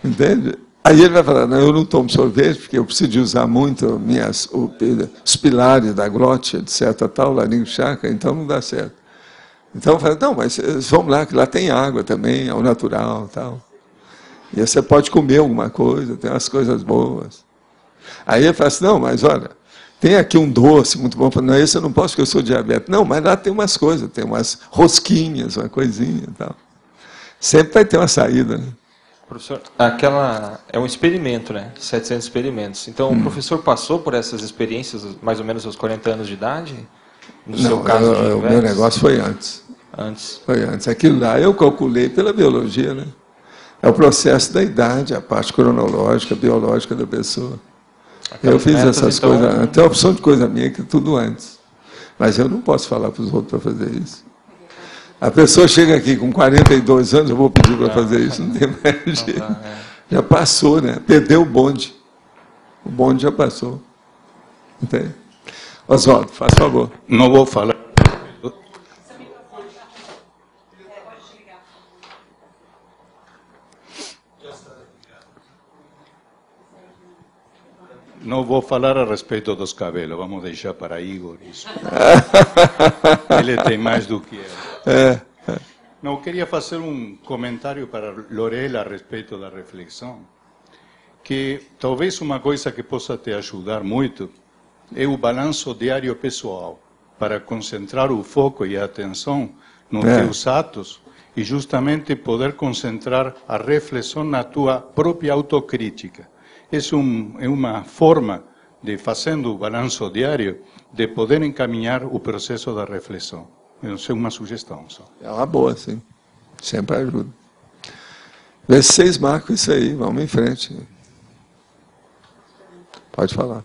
S1: Entende? Aí ele vai falar, não, eu não tomo sorvete, porque eu preciso de usar muito os pilares da glote, etc., tal, laringe chakra, então não dá certo. Então eu falo, não, mas vamos lá, que lá tem água também, é o natural, tal. E você pode comer alguma coisa, tem umas coisas boas. Aí ele fala assim, não, mas olha, tem aqui um doce muito bom. Não, esse eu não posso porque eu sou diabético. Não, mas lá tem umas coisas, tem umas rosquinhas, uma coisinha e tal. Sempre vai ter uma saída, né?
S5: Professor, é um experimento, né? 700 experimentos. Então, o professor passou por essas experiências mais ou menos aos 40 anos de idade? No seu caso de
S1: o meu negócio foi antes. Foi antes. Aquilo lá eu calculei pela biologia, né? É o processo da idade, a parte cronológica, biológica da pessoa. Eu fiz essas coisas, tem uma opção de coisa minha que é tudo antes. Mas eu não posso falar para os outros para fazer isso. A pessoa chega aqui com 42 anos, eu vou pedir para fazer isso, não tem mais jeito. Já passou, né? Perdeu o bonde. O bonde já passou. Entende? Oswaldo, faz favor.
S16: Não vou falar. Não vou falar a respeito dos cabelos, vamos deixar para Igor isso. Ele tem mais do que eu. Não, queria fazer um comentário para Lorela a respeito da reflexão, que talvez uma coisa que possa te ajudar muito é o balanço diário pessoal, para concentrar o foco e a atenção nos teus atos e justamente poder concentrar a reflexão na tua própria autocrítica. É uma forma de, fazendo o balanço diário, de poder encaminhar o processo da reflexão. Isso é uma sugestão só.
S1: É uma boa, sim. Sempre ajuda. Vê se vocês marcam isso aí, vamos em frente. Pode falar.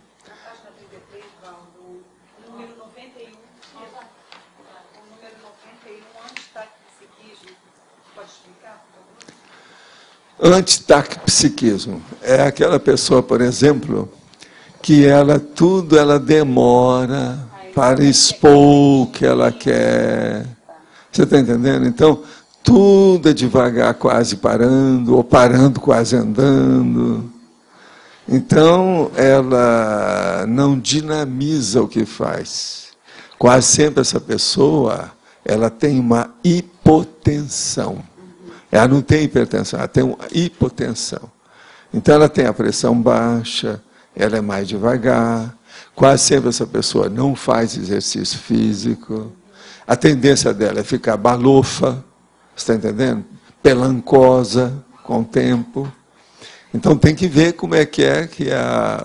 S1: Antitaxpsiquismo é aquela pessoa, por exemplo, que ela demora para expor o que ela quer. Você está entendendo? Então, tudo é devagar, quase parando, ou parando, quase andando. Então, ela não dinamiza o que faz. Quase sempre essa pessoa, ela tem uma hipotensão. Ela não tem hipertensão, ela tem uma hipotensão. Então, ela tem a pressão baixa, ela é mais devagar. Quase sempre essa pessoa não faz exercício físico. A tendência dela é ficar balofa, você está entendendo? Pelancosa com o tempo. Então, tem que ver como é que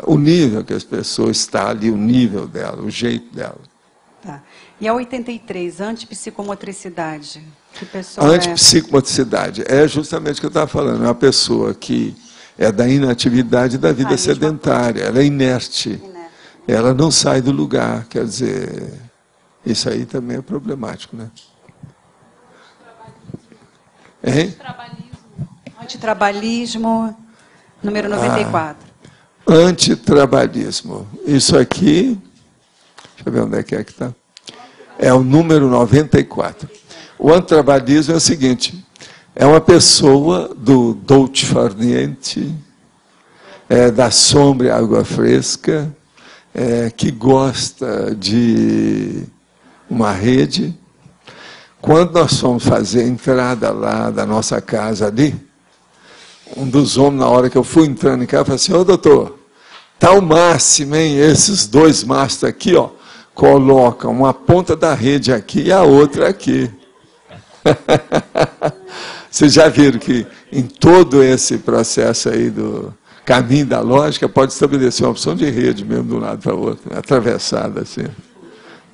S1: o nível que as pessoas estão ali, o nível dela, o jeito dela.
S17: Tá. E a 83, antipsicomotricidade? Que pessoa
S1: Antipsicomotricidade é justamente o que eu estava falando. É uma pessoa que é da inatividade da vida sedentária. Ela é inerte. Ela não sai do lugar. Quer dizer, isso aí também é problemático, né? Hein?
S17: Antitrabalhismo, número 94.
S1: Antitrabalhismo. Isso aqui, deixa eu ver onde é que está. É o número 94. O antitrabalhismo é o seguinte, é uma pessoa do dolce far niente, da sombra e água fresca, que gosta de uma rede. Quando nós fomos fazer a entrada lá da nossa casa ali, um dos homens, na hora que eu fui entrando em casa, falou assim, ô doutor, tá o máximo, hein? Esses dois mastros aqui, ó, colocam uma ponta da rede aqui e a outra aqui. Vocês já viram que em todo esse processo aí do caminho da lógica pode estabelecer uma opção de rede mesmo de um lado para o outro, atravessada assim.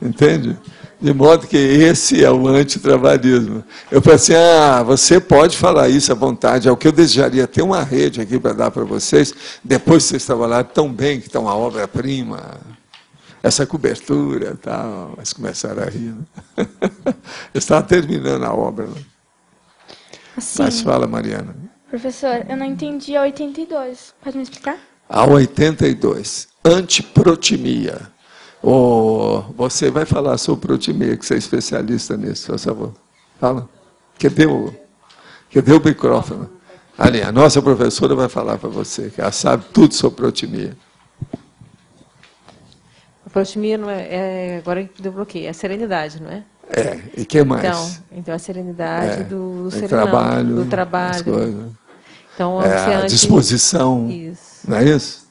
S1: Entende? De modo que esse é o antitrabalhismo. Eu falei assim, você pode falar isso à vontade, é o que eu desejaria ter uma rede aqui para dar para vocês, depois que vocês trabalharam tão bem, que está uma obra-prima, essa cobertura e tal, mas começaram a rir. Né? Eu estava terminando a obra. Né?
S18: Assim,
S1: mas fala, Mariana.
S18: Professor, eu não entendi a 82. Pode me explicar?
S1: A 82. Antiprotimia. Você vai falar sobre protimia, que você é especialista nisso, por favor. Fala. Cadê o micrófono? Ali, a nossa professora vai falar para você, que ela sabe tudo sobre protimia.
S19: A protimia não agora que deu bloqueio, é a serenidade, não é?
S1: E o que mais?
S19: Então a serenidade do
S1: trabalho,
S19: do trabalho.
S1: as coisas.
S19: Então,
S1: a disposição. Isso. Não é isso?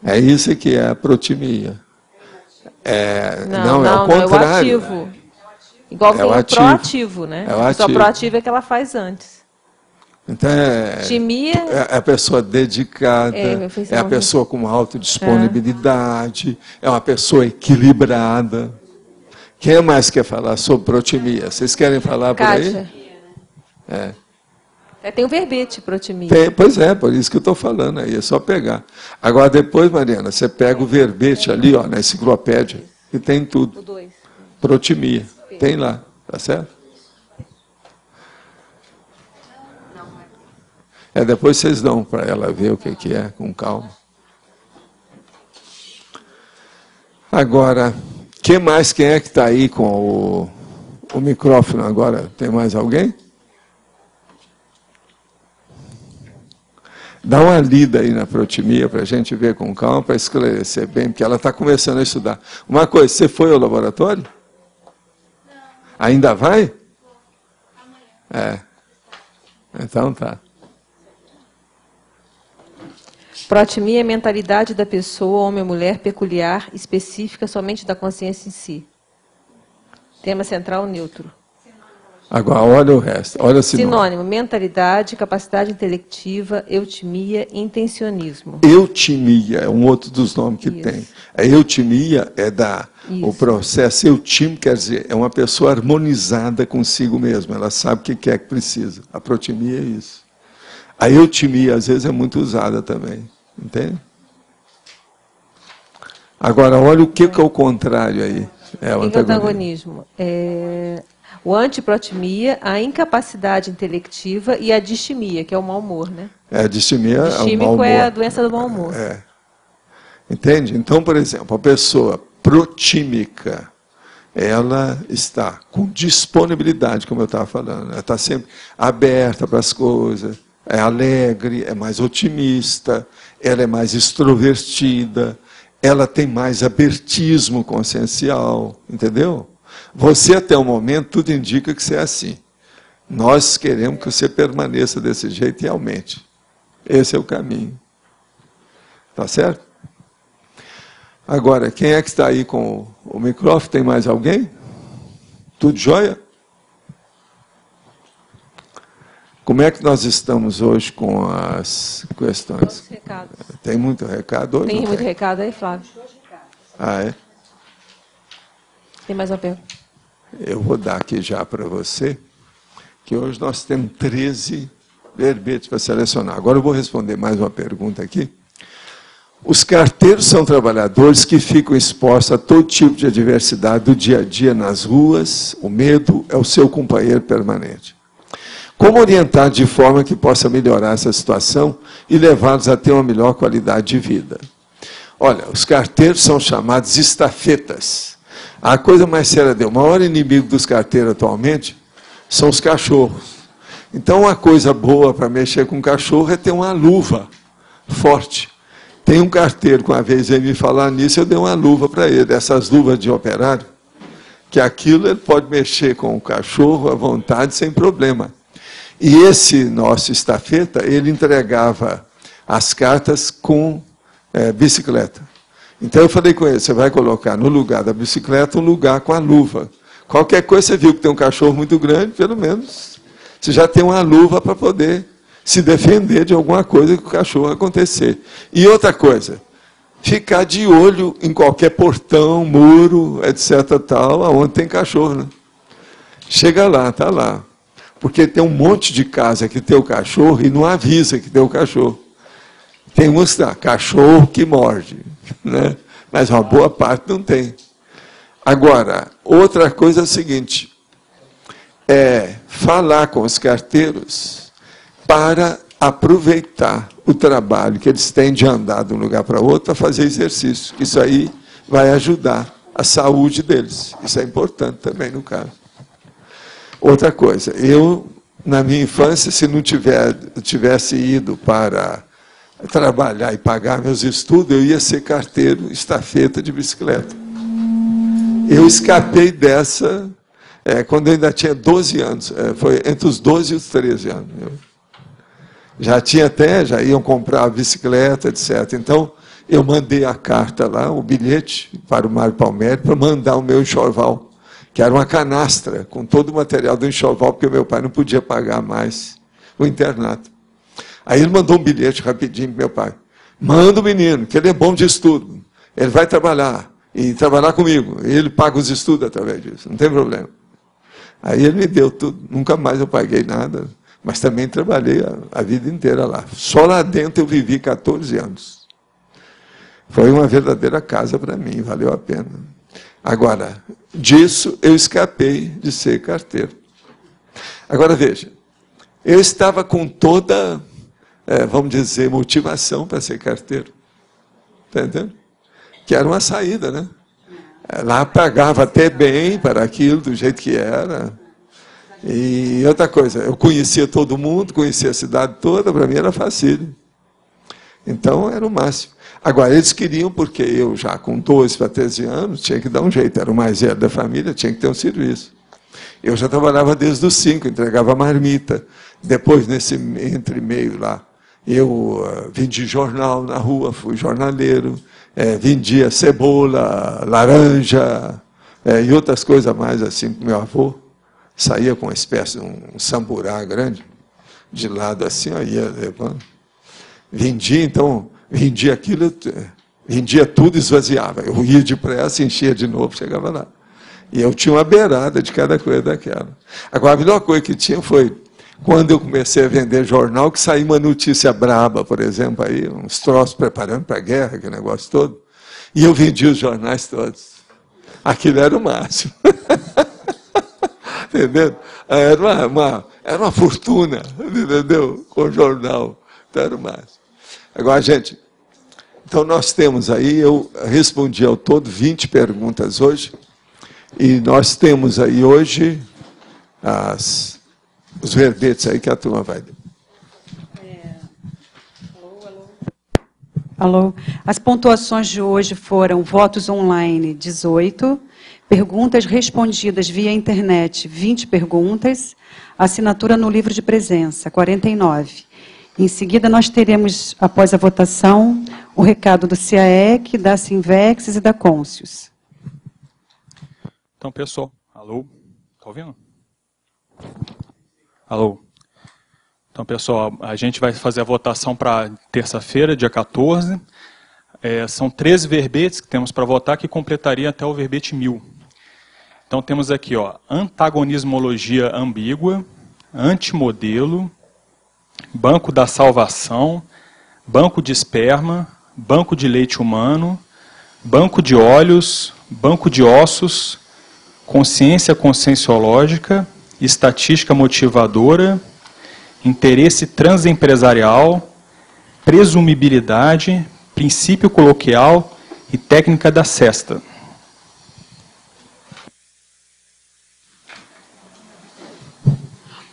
S1: É isso que é a protimia. Não, é o contrário.
S19: É o ativo. Igual tem o proativo, né?
S1: É o ativo.
S19: Só proativo é que ela faz antes.
S1: Então,
S19: timia
S1: é a pessoa dedicada, é a pessoa com autodisponibilidade, é uma pessoa equilibrada. Quem mais quer falar sobre protimia? Vocês querem falar
S19: Kátia.
S1: Por aí?
S19: Tem o verbete, protimia.
S1: Pois é, por isso que eu estou falando aí, é só pegar. Agora, depois, Mariana, você pega o verbete ali, ó, na enciclopédia, e tem tudo.
S19: O 2.
S1: Protimia. Tem lá, tá certo? Depois vocês dão para ela ver o que é, com calma. Agora, quem é que está aí com o microfone agora? Tem mais alguém? Dá uma lida aí na protimia para a gente ver com calma, para esclarecer bem, porque ela está começando a estudar. Uma coisa, você foi ao laboratório? Não. Ainda vai? Amanhã. Então tá.
S19: Protimia é mentalidade da pessoa, homem ou mulher, peculiar, específica, somente da consciência em si. Tema central, neutro.
S1: Agora, olha o resto. Olha o
S19: sinônimo. Mentalidade, capacidade intelectiva, eutimia, intencionismo.
S1: Eutimia é um outro dos nomes que tem. A eutimia é o processo eutímico, quer dizer, é uma pessoa harmonizada consigo mesma. Ela sabe o que é que precisa. A protimia é isso. A eutimia, às vezes, é muito usada também. Entende? Agora, olha o que é o contrário aí. O
S19: antagonismo. O antiprotimia, a incapacidade intelectiva e a distimia, que é o mau humor, né?
S1: A distimia é o mau humor.
S19: Distímico é a doença do mau humor.
S1: Entende? Então, por exemplo, a pessoa protímica, ela está com disponibilidade, como eu estava falando. Ela está sempre aberta para as coisas, é alegre, é mais otimista, ela é mais extrovertida, ela tem mais abertismo consciencial, entendeu? Você, até o momento, tudo indica que você é assim. Nós queremos que você permaneça desse jeito e aumente. Esse é o caminho. Tá certo? Agora, quem é que está aí com o microfone? Tem mais alguém? Tudo jóia? Como é que nós estamos hoje com as questões? Tem muito recado hoje?
S19: Tem muito recado aí, Flávio.
S1: É?
S19: Tem mais uma pergunta?
S1: Eu vou dar aqui já para você, que hoje nós temos 13 verbetes para selecionar. Agora eu vou responder mais uma pergunta aqui. Os carteiros são trabalhadores que ficam expostos a todo tipo de adversidade do dia a dia nas ruas. O medo é o seu companheiro permanente. Como orientar de forma que possa melhorar essa situação e levá-los a ter uma melhor qualidade de vida? Olha, os carteiros são chamados estafetas. A coisa mais séria o maior inimigo dos carteiros atualmente são os cachorros. Então, uma coisa boa para mexer com cachorro é ter uma luva forte. Tem um carteiro que uma vez veio me falar nisso, eu dei uma luva para ele, essas luvas de operário, que aquilo ele pode mexer com o cachorro à vontade, sem problema. E esse nosso estafeta, ele entregava as cartas com bicicleta. Então eu falei com ele, você vai colocar no lugar da bicicleta um lugar com a luva. Qualquer coisa, você viu que tem um cachorro muito grande, pelo menos você já tem uma luva para poder se defender de alguma coisa que o cachorro acontecer. E outra coisa, ficar de olho em qualquer portão, muro, etc. tal, aonde tem cachorro. Né? Chega lá, está lá. Porque tem um monte de casa que tem o cachorro e não avisa que tem o cachorro. Tem uns cachorro que morde, né? Mas uma boa parte não tem. Agora, outra coisa é a seguinte, falar com os carteiros para aproveitar o trabalho que eles têm de andar de um lugar para outro para fazer exercício. Isso aí vai ajudar a saúde deles. Isso é importante também no caso. Outra coisa, eu, na minha infância, se não tivesse ido para trabalhar e pagar meus estudos, eu ia ser carteiro estafeta de bicicleta. Eu escapei dessa quando eu ainda tinha 12 anos. Foi entre os 12 e os 13 anos. já iam comprar a bicicleta, etc. Então, eu mandei a carta lá, o bilhete para o Mário Palmieri, para mandar o meu enxoval, que era uma canastra com todo o material do enxoval, porque meu pai não podia pagar mais o internato. Aí ele mandou um bilhete rapidinho para meu pai. Manda o menino, que ele é bom de estudo. Ele vai trabalhar, e trabalhar comigo. Ele paga os estudos através disso, não tem problema. Aí ele me deu tudo. Nunca mais eu paguei nada, mas também trabalhei a vida inteira lá. Só lá dentro eu vivi 14 anos. Foi uma verdadeira casa para mim, valeu a pena. Agora, disso eu escapei de ser carteiro. Agora veja, eu estava com toda, vamos dizer, motivação para ser carteiro. Está entendendo? Que era uma saída, né? Lá pagava até bem para aquilo, do jeito que era. E outra coisa, eu conhecia todo mundo, conhecia a cidade toda, para mim era fácil. Então era o máximo. Agora, eles queriam, porque eu já com 12 para 13 anos, tinha que dar um jeito, era o mais velho da família, tinha que ter um serviço. Eu já trabalhava desde os 5, entregava marmita. Depois, nesse entre-meio lá, eu vendi jornal na rua, fui jornaleiro, vendia cebola, laranja, e outras coisas mais assim com meu avô. Saía com uma espécie de um samburá grande, de lado assim, ó, ia levando. Vendia, então, vendia aquilo, vendia tudo e esvaziava. Eu ia depressa, enchia de novo, chegava lá. E eu tinha uma beirada de cada coisa daquela. Agora, a melhor coisa que tinha foi, quando eu comecei a vender jornal, que saiu uma notícia braba, por exemplo, aí, uns troços preparando para a guerra, aquele negócio todo, e eu vendia os jornais todos. Aquilo era o máximo. Entendeu? Era uma fortuna, entendeu? Com o jornal. Então era o máximo. Agora, gente, então nós temos aí, eu respondi ao todo 20 perguntas hoje, e nós temos aí hoje os verbetes aí que a turma vai ler.
S17: Alô? As pontuações de hoje foram votos online, 18, perguntas respondidas via internet, 20 perguntas, assinatura no livro de presença, 49. Em seguida, nós teremos, após a votação, o recado do CAEC, da Sinvex e da Conscius.
S3: Então, pessoal, alô? Está ouvindo? Alô? Então, pessoal, a gente vai fazer a votação para terça-feira, dia 14. São 13 verbetes que temos para votar, que completaria até o verbete 1000. Então, temos aqui, ó, antagonismologia ambígua, antimodelo, banco da salvação, banco de esperma, banco de leite humano, banco de óleos, banco de ossos, consciência conscienciológica, estatística motivadora, interesse transempresarial, presumibilidade, princípio coloquial e técnica da cesta.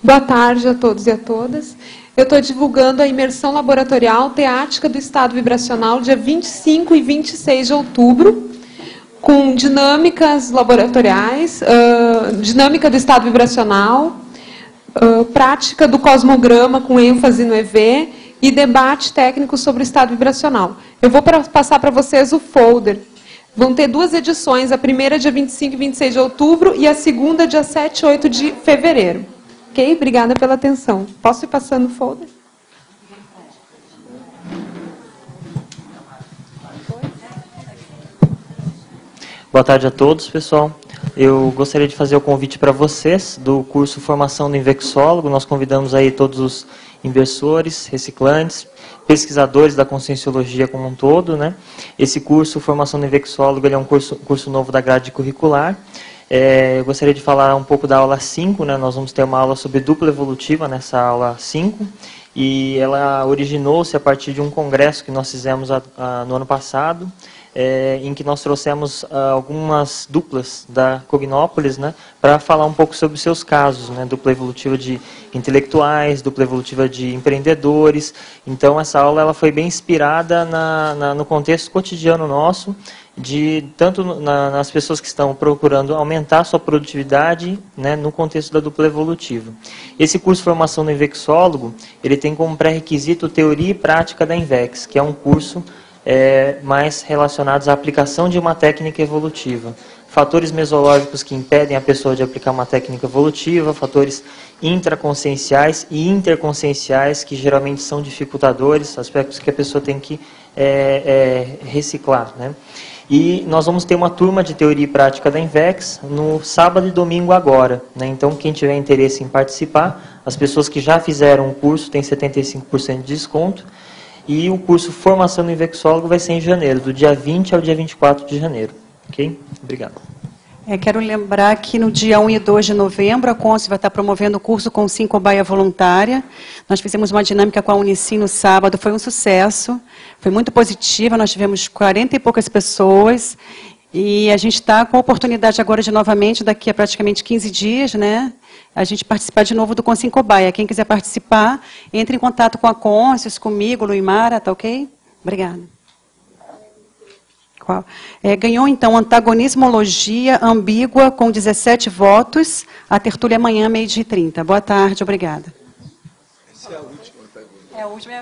S10: Boa tarde a todos e a todas. Eu estou divulgando a imersão laboratorial teática do estado vibracional, dia 25 e 26 de outubro, com dinâmicas laboratoriais, dinâmica do estado vibracional, prática do cosmograma com ênfase no EV e debate técnico sobre o estado vibracional. Eu vou passar para vocês o folder. Vão ter 2 edições, a primeira dia 25 e 26 de outubro e a segunda dia 7 e 8 de fevereiro. Ok? Obrigada pela atenção. Posso ir passando o folder?
S14: Boa tarde a todos, pessoal. Eu gostaria de fazer o convite para vocês do curso Formação do Invexólogo. Nós convidamos aí todos os inversores, reciclantes, pesquisadores da Conscienciologia como um todo, né? Esse curso Formação do Invexólogo, ele é um curso novo da grade curricular. Eu gostaria de falar um pouco da aula 5, né? Nós vamos ter uma aula sobre dupla evolutiva nessa aula 5, e ela originou-se a partir de um congresso que nós fizemos no ano passado, em que nós trouxemos algumas duplas da Cognópolis, né, para falar um pouco sobre os seus casos, né, dupla evolutiva de intelectuais, dupla evolutiva de empreendedores. Então, essa aula ela foi bem inspirada no contexto cotidiano nosso, tanto nas pessoas que estão procurando aumentar sua produtividade, né, no contexto da dupla evolutiva. Esse curso de formação do Invexólogo, ele tem como pré-requisito teoria e prática da Invex, que é um curso mais relacionados à aplicação de uma técnica evolutiva. Fatores mesológicos que impedem a pessoa de aplicar uma técnica evolutiva, fatores intraconscienciais e interconscienciais que geralmente são dificultadores, aspectos que a pessoa tem que reciclar, né? E nós vamos ter uma turma de teoria e prática da Invex no sábado e domingo agora, né? Então, quem tiver interesse em participar, as pessoas que já fizeram o curso têm 75% de desconto. E o curso Formação do Invexólogo vai ser em janeiro, do dia 20 ao dia 24 de janeiro. Ok? Obrigado.
S17: Quero lembrar que no dia 1 e 2 de novembro, a Conce vai estar promovendo o curso com 5 cobaia voluntária. Nós fizemos uma dinâmica com a Unicim no sábado, foi um sucesso, foi muito positiva, nós tivemos 40 e poucas pessoas, e a gente está com a oportunidade agora de novamente, daqui a praticamente 15 dias, né, a gente participar de novo do Consim Cobaia. Quem quiser participar, entre em contato com a Consis, comigo, Luimara, tá ok? Obrigada. Ganhou, então, antagonismologia ambígua com 17 votos. A tertúlia amanhã, 12h30. Boa tarde, obrigada.
S1: Essa é a última.
S17: É a última.